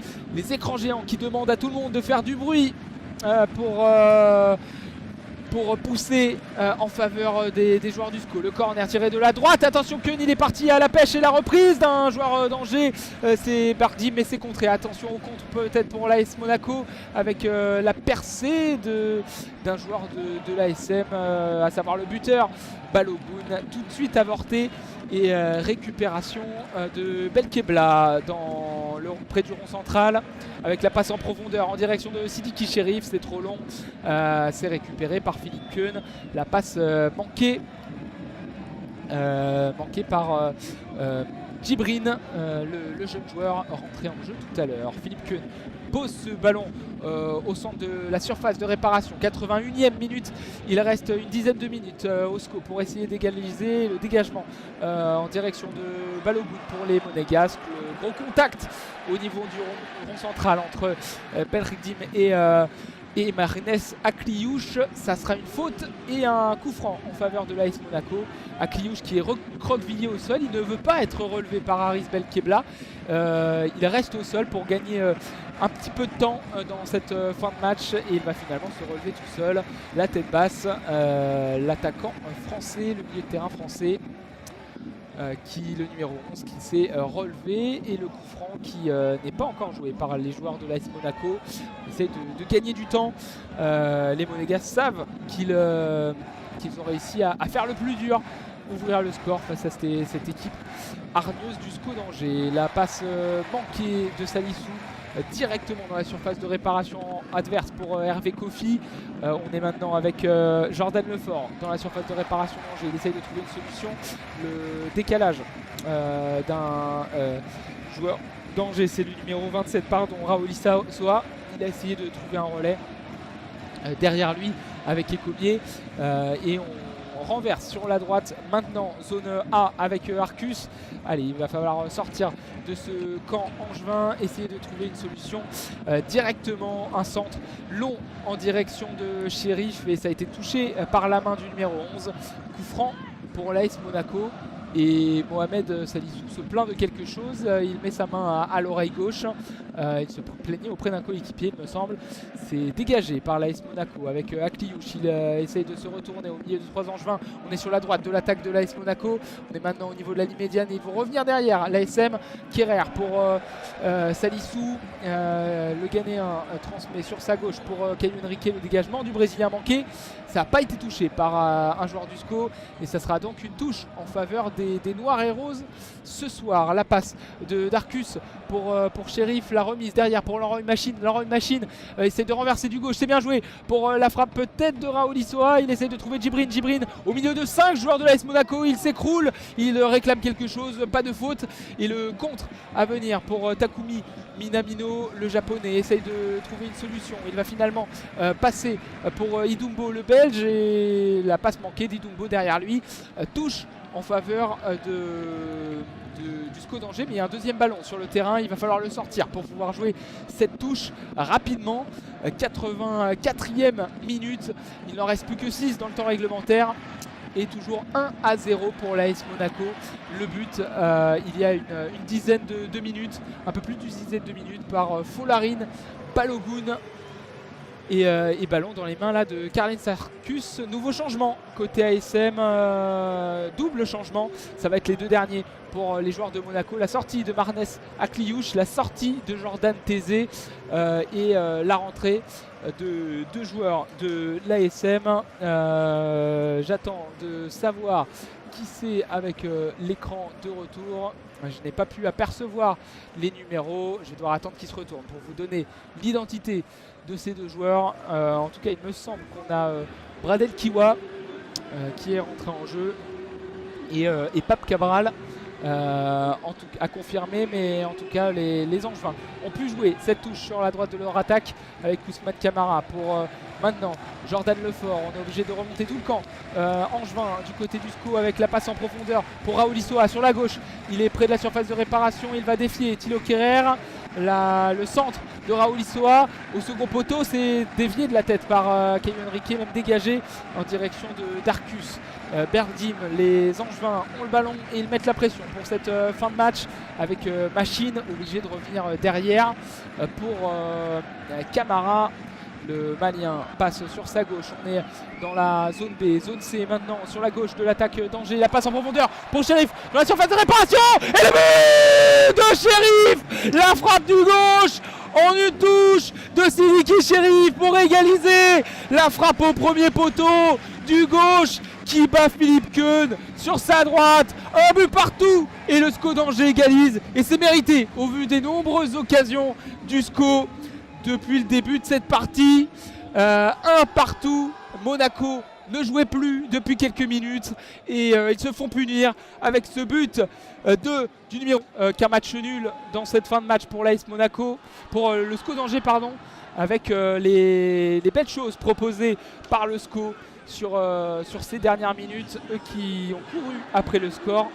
Speaker 1: écrans géants qui demandent à tout le monde de faire du bruit pour pousser en faveur des joueurs du SCO. Le corner tiré de la droite, attention Keun, il est parti à la pêche et la reprise d'un joueur d'Angers, c'est Bardi mais c'est contré. Attention au contre peut-être pour l'AS Monaco avec la percée d'un joueur de l'ASM, à savoir le buteur Balogun, tout de suite avorté. Et récupération de Belkebla près du rond central avec la passe en profondeur en direction de Sidiki Chérif, c'est trop long, c'est récupéré par Philippe Keun. La passe manquée par Djibrine, le jeune joueur rentré en jeu tout à l'heure. Philippe Keun pose ce ballon au centre de la surface de réparation. 81e minute, il reste une dizaine de minutes au SCO pour essayer d'égaliser. Le dégagement en direction de Balogun pour les Monégasques. Le gros contact au niveau du rond central entre Belkdim et Marines Akliouche. Ça sera une faute et un coup franc en faveur de l'AS Monaco. Akliouche qui est recroquevillé au sol, il ne veut pas être relevé par Haris Belkebla. Il reste au sol pour gagner un petit peu de temps dans cette fin de match et il va finalement se relever tout seul, la tête basse. L'attaquant français, le milieu de terrain français, le numéro 11 qui s'est relevé, et le coup franc qui n'est pas encore joué par les joueurs de l'AS Monaco. On essaie de gagner du temps. Les Monégasques savent qu'ils ont réussi à faire le plus dur, ouvrir le score face à cette équipe hargneuse du SCO d'Angers. La passe manquée de Salissou directement dans la surface de réparation adverse pour Hervé Kofi. On est maintenant avec Jordan Lefort dans la surface de réparation d'Angers. Il essaye de trouver une solution. Le décalage d'un joueur d'Angers, c'est le numéro 27, Raoulissa Soa. Il a essayé de trouver un relais derrière lui avec Ecomier et renverse sur la droite. Maintenant, zone A avec Arcus. Allez, il va falloir sortir de ce camp angevin, essayer de trouver une solution directement. Un centre long en direction de Sheriff et ça a été touché par la main du numéro 11. Coup franc pour l'AS Monaco. Et Mohamed Salissou se plaint de quelque chose, il met sa main à l'oreille gauche, il se plaignait auprès d'un coéquipier il me semble. C'est dégagé par l'AS Monaco avec Akliouche, il essaye de se retourner au milieu de 3 Angevins. On est sur la droite de l'attaque de l'AS Monaco, on est maintenant au niveau de la ligne médiane et ils vont revenir derrière. L'ASM, Kerrer pour Salissou, le Ghanéen transmet sur sa gauche pour Caio Henrique, le dégagement du Brésilien manqué. Ça n'a pas été touché par un joueur du SCO et ça sera donc une touche en faveur des Noirs et Roses ce soir. La passe d'Arcus pour Sheriff, la remise derrière pour Laurent Machine. Laurent Machine essaie de renverser du gauche, c'est bien joué pour la frappe peut-être de Raoul Issoa. Il essaie de trouver Djibrine. Djibrine au milieu de 5 joueurs de l'AS Monaco, il s'écroule, il réclame quelque chose, pas de faute. Et le contre à venir pour Takumi Minamino, le japonais, essaye de trouver une solution. Il va finalement passer pour Idumbo, le belge, et la passe manquée d'Idumbo derrière lui touche en faveur du SCO d'Angers, mais il y a un deuxième ballon sur le terrain, il va falloir le sortir pour pouvoir jouer cette touche rapidement. 84e minute, il n'en reste plus que 6 dans le temps réglementaire. Et toujours 1-0 pour l'AS Monaco. Le but, il y a une dizaine de minutes, un peu plus d'une dizaine de minutes par Folarine Balogun. Et ballon dans les mains là de Carlin Sarkus. Nouveau changement côté ASM, double changement. Ça va être les deux derniers pour les joueurs de Monaco. La sortie de Marnes Akliouche, la sortie de Jordan Tézé et la rentrée de deux joueurs de l'ASM. J'attends de savoir qui c'est avec l'écran de retour. Je n'ai pas pu apercevoir les numéros. Je vais devoir attendre qu'ils se retournent pour vous donner l'identité de ces deux joueurs. En tout cas, il me semble qu'on a Bradel Kiwa qui est rentré en jeu et Pape Cabral à confirmer, mais en tout cas les Angevins ont pu jouer cette touche sur la droite de leur attaque avec Ousmane Camara pour maintenant Jordan Lefort. On est obligé de remonter tout le camp Angevin du côté du SCO avec la passe en profondeur pour Raoul Issoa sur la gauche. Il est près de la surface de réparation, il va défier Thilo Kerrer. Le centre de Raoul Issoa au second poteau, c'est dévié de la tête par Caio Henrique, même dégagé en direction d'Arcus. Berdim, les Angevins ont le ballon et ils mettent la pression pour cette fin de match avec Machine obligé de revenir derrière pour Camara. Le Malien passe sur sa gauche, on est dans la zone B, zone C maintenant sur la gauche de l'attaque d'Angers. La passe en profondeur pour Sheriff dans la surface de réparation et le but de Sheriff. La frappe du gauche en une touche de Sidiki Sheriff pour égaliser. La frappe au premier poteau du gauche qui bat Philippe Keun sur sa droite. Un but partout et le SCO d'Angers égalise et c'est mérité au vu des nombreuses occasions du SCO depuis le début de cette partie. Un partout. Monaco ne jouait plus depuis quelques minutes et ils se font punir avec ce but du numéro qu'un match nul dans cette fin de match pour l'AS Monaco, pour le SCO d'Angers pardon, avec les belles choses proposées par le SCO sur ces dernières minutes, eux qui ont couru après le score.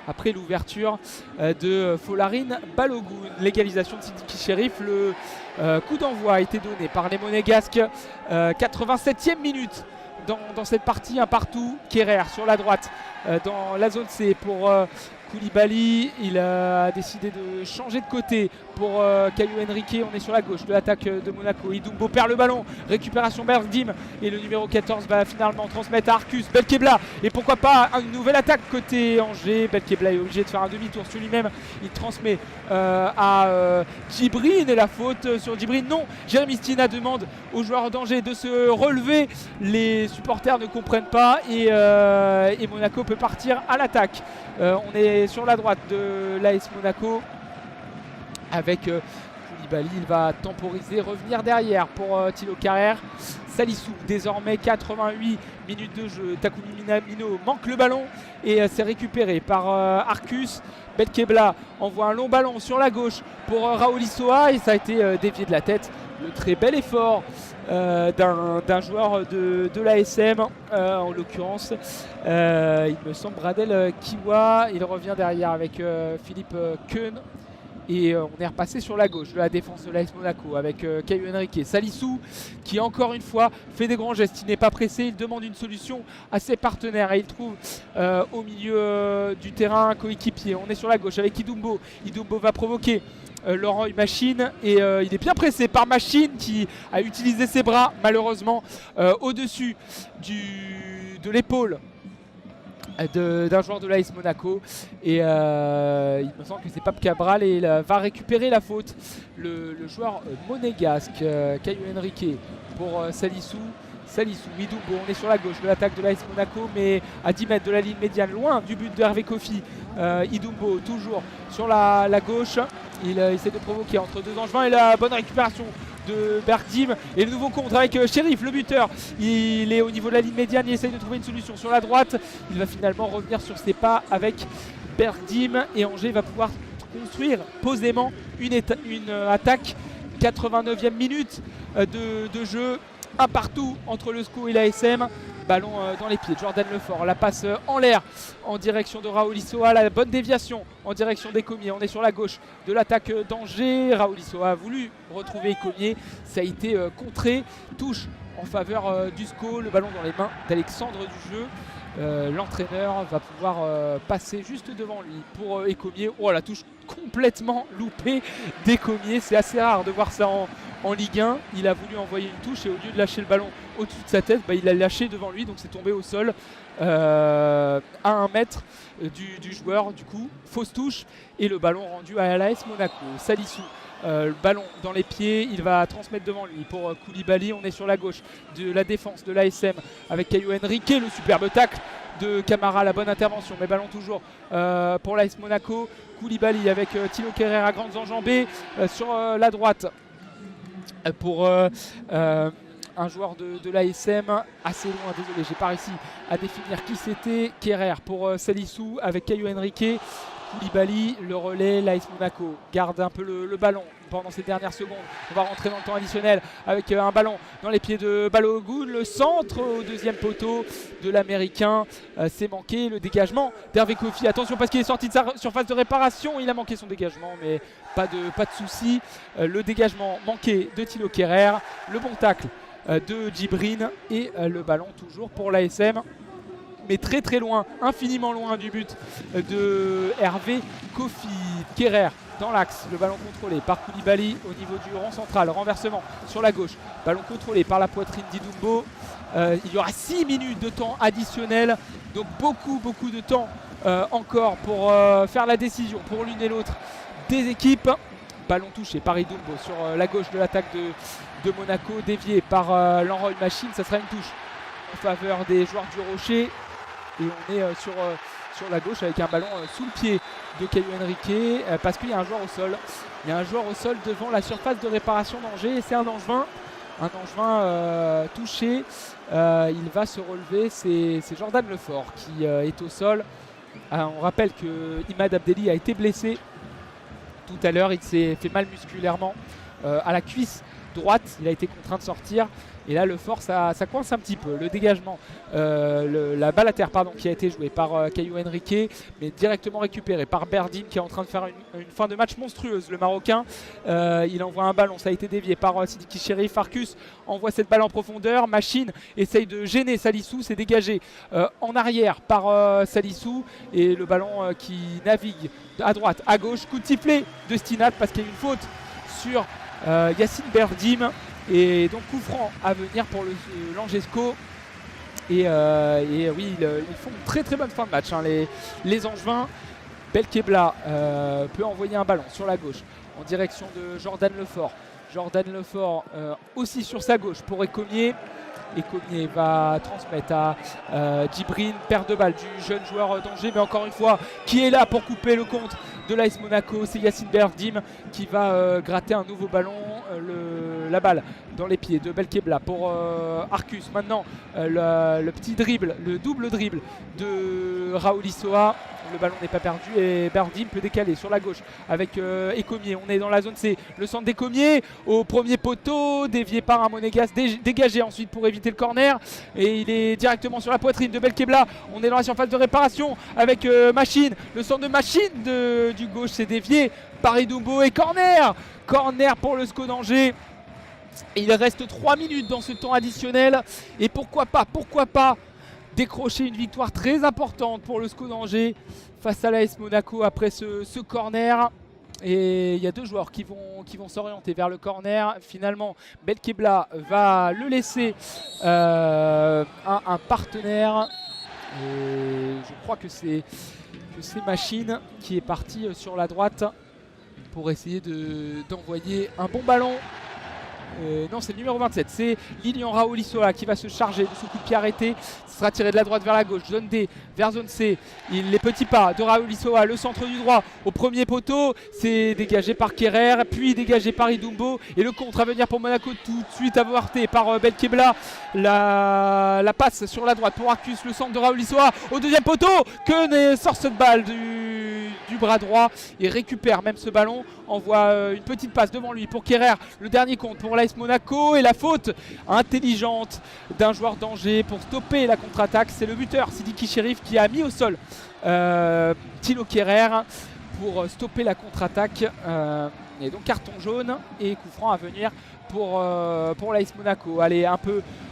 Speaker 1: Après l'ouverture de Folarine Balogun, l'égalisation de Sidiki Sheriff, le coup d'envoi a été donné par les Monégasques. 87e minute dans cette partie, un partout. Kerrer sur la droite dans la zone C pour Koulibaly. Il a décidé de changer de côté pour Caio Henrique. On est sur la gauche de l'attaque de Monaco. Idumbo perd le ballon, récupération Berdim et le numéro 14 va finalement transmettre à Arcus. Belkebla et pourquoi pas une nouvelle attaque côté Angers. Belkebla est obligé de faire un demi-tour sur lui-même. Il transmet à Djibrine et la faute sur Djibrine. Non, Jérémy Stina demande aux joueurs d'Angers de se relever. Les supporters ne comprennent pas et Monaco peut partir à l'attaque. On est sur la droite de l'AS Monaco avec Koulibaly. Il va temporiser, revenir derrière pour Thilo Kerrer. Salissou, désormais 88 minutes de jeu. Takumi Minamino manque le ballon et c'est récupéré par Arcus. Belkebla envoie un long ballon sur la gauche pour Raoul Issoa et ça a été dévié de la tête le très bel effort d'un joueur de l'ASM, en l'occurrence, il me semble Bradel Kiwa. Il revient derrière avec Philippe Keun. Et on est repassé sur la gauche de la défense de l'AS Monaco avec Caio Henrique. Salissou qui encore une fois fait des grands gestes, il n'est pas pressé, il demande une solution à ses partenaires et il trouve au milieu du terrain un coéquipier. On est sur la gauche avec Idumbo. Idumbo va provoquer Laurent Machine et il est bien pressé par Machine qui a utilisé ses bras malheureusement au-dessus de l'épaule d'un joueur de l'AS Monaco et il me semble que c'est Pape Cabral et il va récupérer la faute, le joueur monégasque Caio Henrique pour Salissou. Idumbo, on est sur la gauche de l'attaque de l'AS Monaco mais à 10 mètres de la ligne médiane, loin du but de Hervé Kofi. Idumbo toujours sur la gauche, il essaie de provoquer entre deux Angevins et la bonne récupération de Bergdim et le nouveau contre avec Sheriff, le buteur. Il est au niveau de la ligne médiane, il essaye de trouver une solution sur la droite. Il va finalement revenir sur ses pas avec Bergdim et Angers va pouvoir construire posément une attaque. 89e minute de jeu, un partout entre le SCO et l'ASM. Ballon dans les pieds de Jordan Lefort, la passe en l'air en direction de Raoul Issoa, la bonne déviation en direction d'Ecomier. On est sur la gauche de l'attaque d'Angers. Raoul Issoa a voulu retrouver Ecomier, ça a été contré, touche en faveur du SCO, le ballon dans les mains d'Alexandre Dujeu. L'entraîneur va pouvoir passer juste devant lui pour Ecomier. Oh, la touche complètement loupée d'Ecomier, c'est assez rare de voir ça en Ligue 1. Il a voulu envoyer une touche et au lieu de lâcher le ballon au-dessus de sa tête, il l'a lâché devant lui, donc c'est tombé au sol à 1 mètre du joueur. Du coup, fausse touche et le ballon rendu à l'AS Monaco. Salissou, le ballon dans les pieds, il va transmettre devant lui pour Koulibaly. On est sur la gauche de la défense de l'ASM avec Caio Henrique, le superbe tacle de Camara, la bonne intervention, mais ballon toujours pour l'AS Monaco. Koulibaly avec Thilo Kerrer à grandes enjambées sur la droite pour un joueur de l'ASM assez loin, désolé, j'ai pas réussi à définir qui c'était. Kerrer pour Salissou avec Caio Henrique. Koulibaly, le relais, l'AS Monaco garde un peu le ballon pendant ces dernières secondes. On va rentrer dans le temps additionnel avec un ballon dans les pieds de Balogun, le centre au deuxième poteau de l'Américain. C'est manqué, le dégagement d'Hervé Kofi. Attention parce qu'il est sorti de sa surface de réparation, il a manqué son dégagement mais pas de souci. Le dégagement manqué de Thilo Kerrer, le bon tacle de Djibrine et le ballon toujours pour l'ASM. Mais très très loin, infiniment loin du but de Hervé Kofi. Kerrer dans l'axe, le ballon contrôlé par Koulibaly au niveau du rond central, renversement sur la gauche, ballon contrôlé par la poitrine d'Idumbo. Il y aura 6 minutes de temps additionnel, donc beaucoup de temps encore pour faire la décision pour l'une et l'autre des équipes. Ballon touché par Idumbo sur la gauche de l'attaque de Monaco, dévié par Laurent Machine. Ça sera une touche en faveur des joueurs du Rocher. Et on est sur la gauche avec un ballon sous le pied de Caio Henrique parce qu'il y a un joueur au sol. Il y a un joueur au sol devant la surface de réparation d'Angers et c'est un Angevin touché. Il va se relever, c'est Jordan Lefort qui est au sol. On rappelle que Imad Abdelli a été blessé tout à l'heure, il s'est fait mal musculairement à la cuisse droite, il a été contraint de sortir. Et là, le fort, ça coince un petit peu. Le dégagement, la balle à terre qui a été jouée par Caio Henrique, mais directement récupéré par Bergdim qui est en train de faire une fin de match monstrueuse. Le Marocain, il envoie un ballon, ça a été dévié par Sidiki Chérif. Arcus envoie cette balle en profondeur. Machine essaye de gêner Salissou, c'est dégagé en arrière par Salissou. Et le ballon qui navigue à droite, à gauche. Coup de sifflet de Stinat parce qu'il y a une faute sur Yacine Bergdim. Et donc coup franc à venir pour l'Angesco. Et oui, ils font une très très bonne fin de match, les Angevins. Belkebla peut envoyer un ballon sur la gauche en direction de Jordan Lefort. Jordan Lefort aussi sur sa gauche pour Ecomier. Ecomier va transmettre à Djibrine, perte de balle du jeune joueur d'Angers, mais encore une fois, qui est là pour couper le compte de l'AS Monaco, c'est Yacine Bergdim qui va gratter un nouveau ballon. la balle dans les pieds de Belkebla pour Arcus. Maintenant le petit dribble, le double dribble de Raoul Issoa. Le ballon n'est pas perdu et Berdim peut décaler sur la gauche avec Ecomier. On est dans la zone C, le centre d'Ecomier au premier poteau, dévié par un Monégas, dégagé ensuite pour éviter le corner. Et il est directement sur la poitrine de Belkebla. On est dans la surface de réparation avec Machine. Le centre de Machine du gauche s'est dévié par Idumbo et corner. Corner pour le SCO d'Angers. Il reste 3 minutes dans ce temps additionnel. Et pourquoi pas décrocher une victoire très importante pour le SCO d'Angers face à l'AS Monaco après ce corner. Et il y a deux joueurs qui vont s'orienter vers le corner. Finalement, Belkebla va le laisser à un partenaire. Et je crois que c'est Machine qui est parti sur la droite pour essayer d'envoyer un bon ballon. Non, c'est le numéro 27, c'est Lilian Raoul Issoa qui va se charger de ce coup de pied arrêté. Ce sera tiré de la droite vers la gauche, zone D vers zone C. Les petits pas de Raoul Issoa, le centre du droit au premier poteau, c'est dégagé par Kerrer, puis dégagé par Idumbo. Et le contre à venir pour Monaco, tout de suite avorté par Belkebla. La passe sur la droite pour Arcus, le centre de Raoul Issoa au deuxième poteau. Que sort cette balle du bras droit et récupère même ce ballon, envoie une petite passe devant lui pour Kerrer, le dernier compte pour l'AS Monaco et la faute intelligente d'un joueur d'Angers pour stopper la contre-attaque. C'est le buteur Sidiki Chérif qui a mis au sol Thilo Kerrer pour stopper la contre-attaque et donc carton jaune et coup franc à venir pour l'AS Monaco. Allez,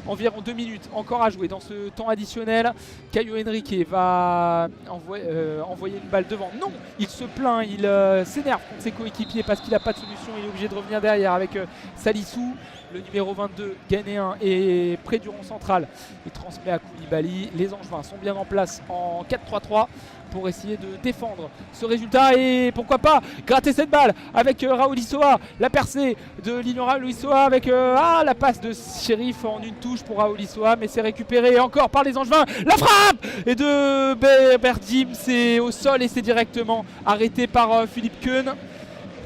Speaker 1: environ 2 minutes encore à jouer dans ce temps additionnel. Caio Henrique va envoyer une balle devant. Non, il se plaint, il s'énerve contre ses coéquipiers parce qu'il n'a pas de solution. Il est obligé de revenir derrière avec Salissou. Le numéro 22 ghanéen est près du rond central. Il transmet à Koulibaly. Les Angevins sont bien en place en 4-3-3 pour essayer de défendre ce résultat et pourquoi pas gratter cette balle avec Raoul Issoa, la percée de Lilian Raoul Issoa avec la passe de Chérif en une touche pour Raoul Issoa, mais c'est récupéré encore par les Angevins. La frappe et de Berdim, c'est au sol et c'est directement arrêté par Philippe Keun.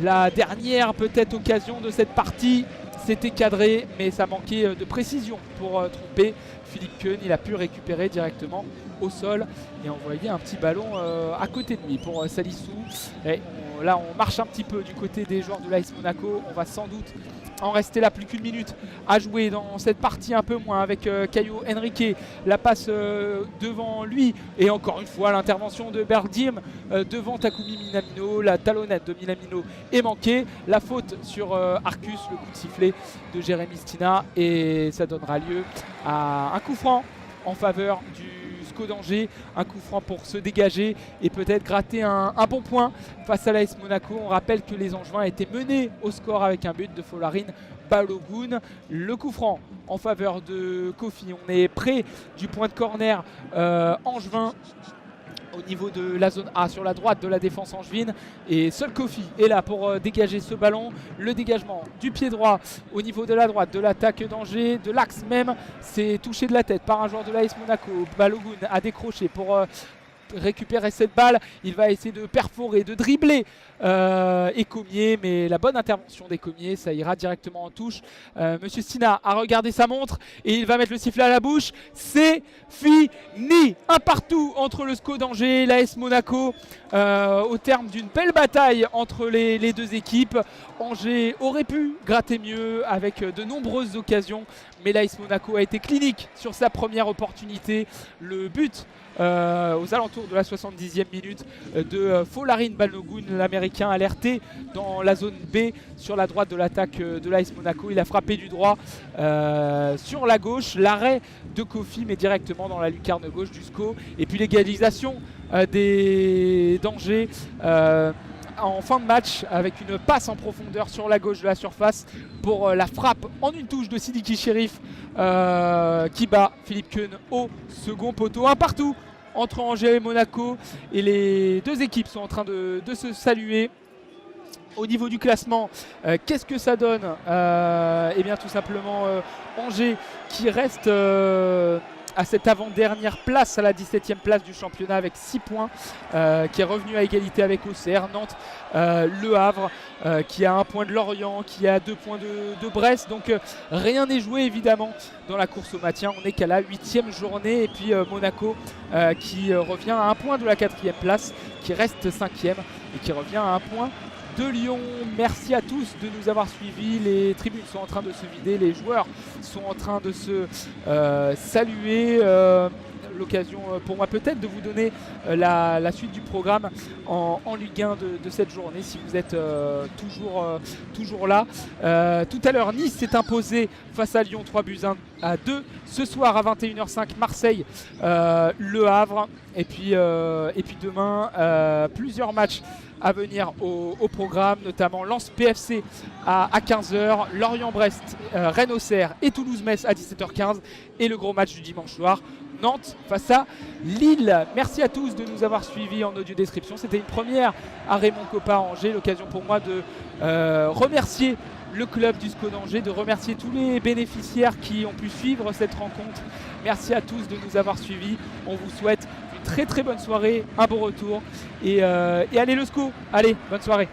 Speaker 1: La dernière peut-être occasion de cette partie, c'était cadré mais ça manquait de précision pour tromper Philippe Keun. Il a pu récupérer directement au sol et envoyer un petit ballon à côté de lui pour Salissou. Et là on marche un petit peu du côté des joueurs de l'AS Monaco. On va sans doute en rester là plus qu'une minute à jouer dans cette partie, un peu moins avec Caio Henrique. La passe devant lui et encore une fois l'intervention de Berdim devant Takumi Minamino. La talonnette de Minamino est manquée. La faute sur Arcus, le coup de sifflet de Jérémy Stina et ça donnera lieu à un coup franc en faveur du SCO d'Angers, un coup franc pour se dégager et peut-être gratter un bon point face à l'AS Monaco. On rappelle que les Angevins étaient menés au score avec un but de Folarin Balogun. Le coup franc en faveur de Kofi. On est près du point de corner angevin au niveau de la zone A sur la droite de la défense angevine et seul Kofi est là pour dégager ce ballon. Le dégagement du pied droit au niveau de la droite de l'attaque d'Angers, de l'axe même, c'est touché de la tête par un joueur de l'AS Monaco. Balogun a décroché pour récupérer cette balle. Il va essayer de perforer, de dribbler Ecomier, mais la bonne intervention d'Ecomier, ça ira directement en touche. Monsieur Stina a regardé sa montre et il va mettre le sifflet à la bouche. C'est fini. Un partout entre le SCO d'Angers et l'AS Monaco au terme d'une belle bataille entre les deux équipes. Angers aurait pu gratter mieux avec de nombreuses occasions, mais l'AS Monaco a été clinique sur sa première opportunité. Le but aux alentours de la 70e minute de Folarin Balogun, l'américain alerté dans la zone B sur la droite de l'attaque de l'AS Monaco. Il a frappé du droit sur la gauche, l'arrêt de Kofi mais directement dans la lucarne gauche du SCO. Et puis l'égalisation d'Angers en fin de match avec une passe en profondeur sur la gauche de la surface pour la frappe en une touche de Sidiki Chérif qui bat Philippe Keun au second poteau. Un partout entre Angers et Monaco et les deux équipes sont en train de se saluer. Au niveau du classement, qu'est-ce que ça donne? Eh bien tout simplement Angers qui reste à cette avant-dernière place, à la 17e place du championnat avec 6 points, qui est revenu à égalité avec Auxerre, Nantes, Le Havre, qui a 1 point de Lorient, qui a 2 points de Brest. Donc rien n'est joué évidemment dans la course au maintien. On n'est qu'à la 8e journée. Et puis Monaco qui revient à 1 point de la 4e place, qui reste 5e et qui revient à 1 point de Lyon. Merci à tous de nous avoir suivis. Les tribunes sont en train de se vider, les joueurs sont en train de se saluer. L'occasion pour moi peut-être de vous donner la suite du programme en Ligue 1 de cette journée, si vous êtes toujours là. Tout à l'heure, Nice s'est imposé face à Lyon 3-1-2. Ce soir à 21h05, Marseille, Le Havre. Et puis demain, plusieurs matchs à venir au programme, notamment Lens PFC à 15h, Lorient-Brest, Rennes-Auxerre et Toulouse-Metz à 17h15, et le gros match du dimanche soir, Nantes face à Lille. Merci à tous de nous avoir suivis en audio description. C'était une première à Raymond Kopa à Angers, l'occasion pour moi de remercier le club du SCO d'Angers, de remercier tous les bénéficiaires qui ont pu suivre cette rencontre. Merci à tous de nous avoir suivis. On vous souhaite une très très bonne soirée, un bon retour et allez le SCO, allez, bonne soirée.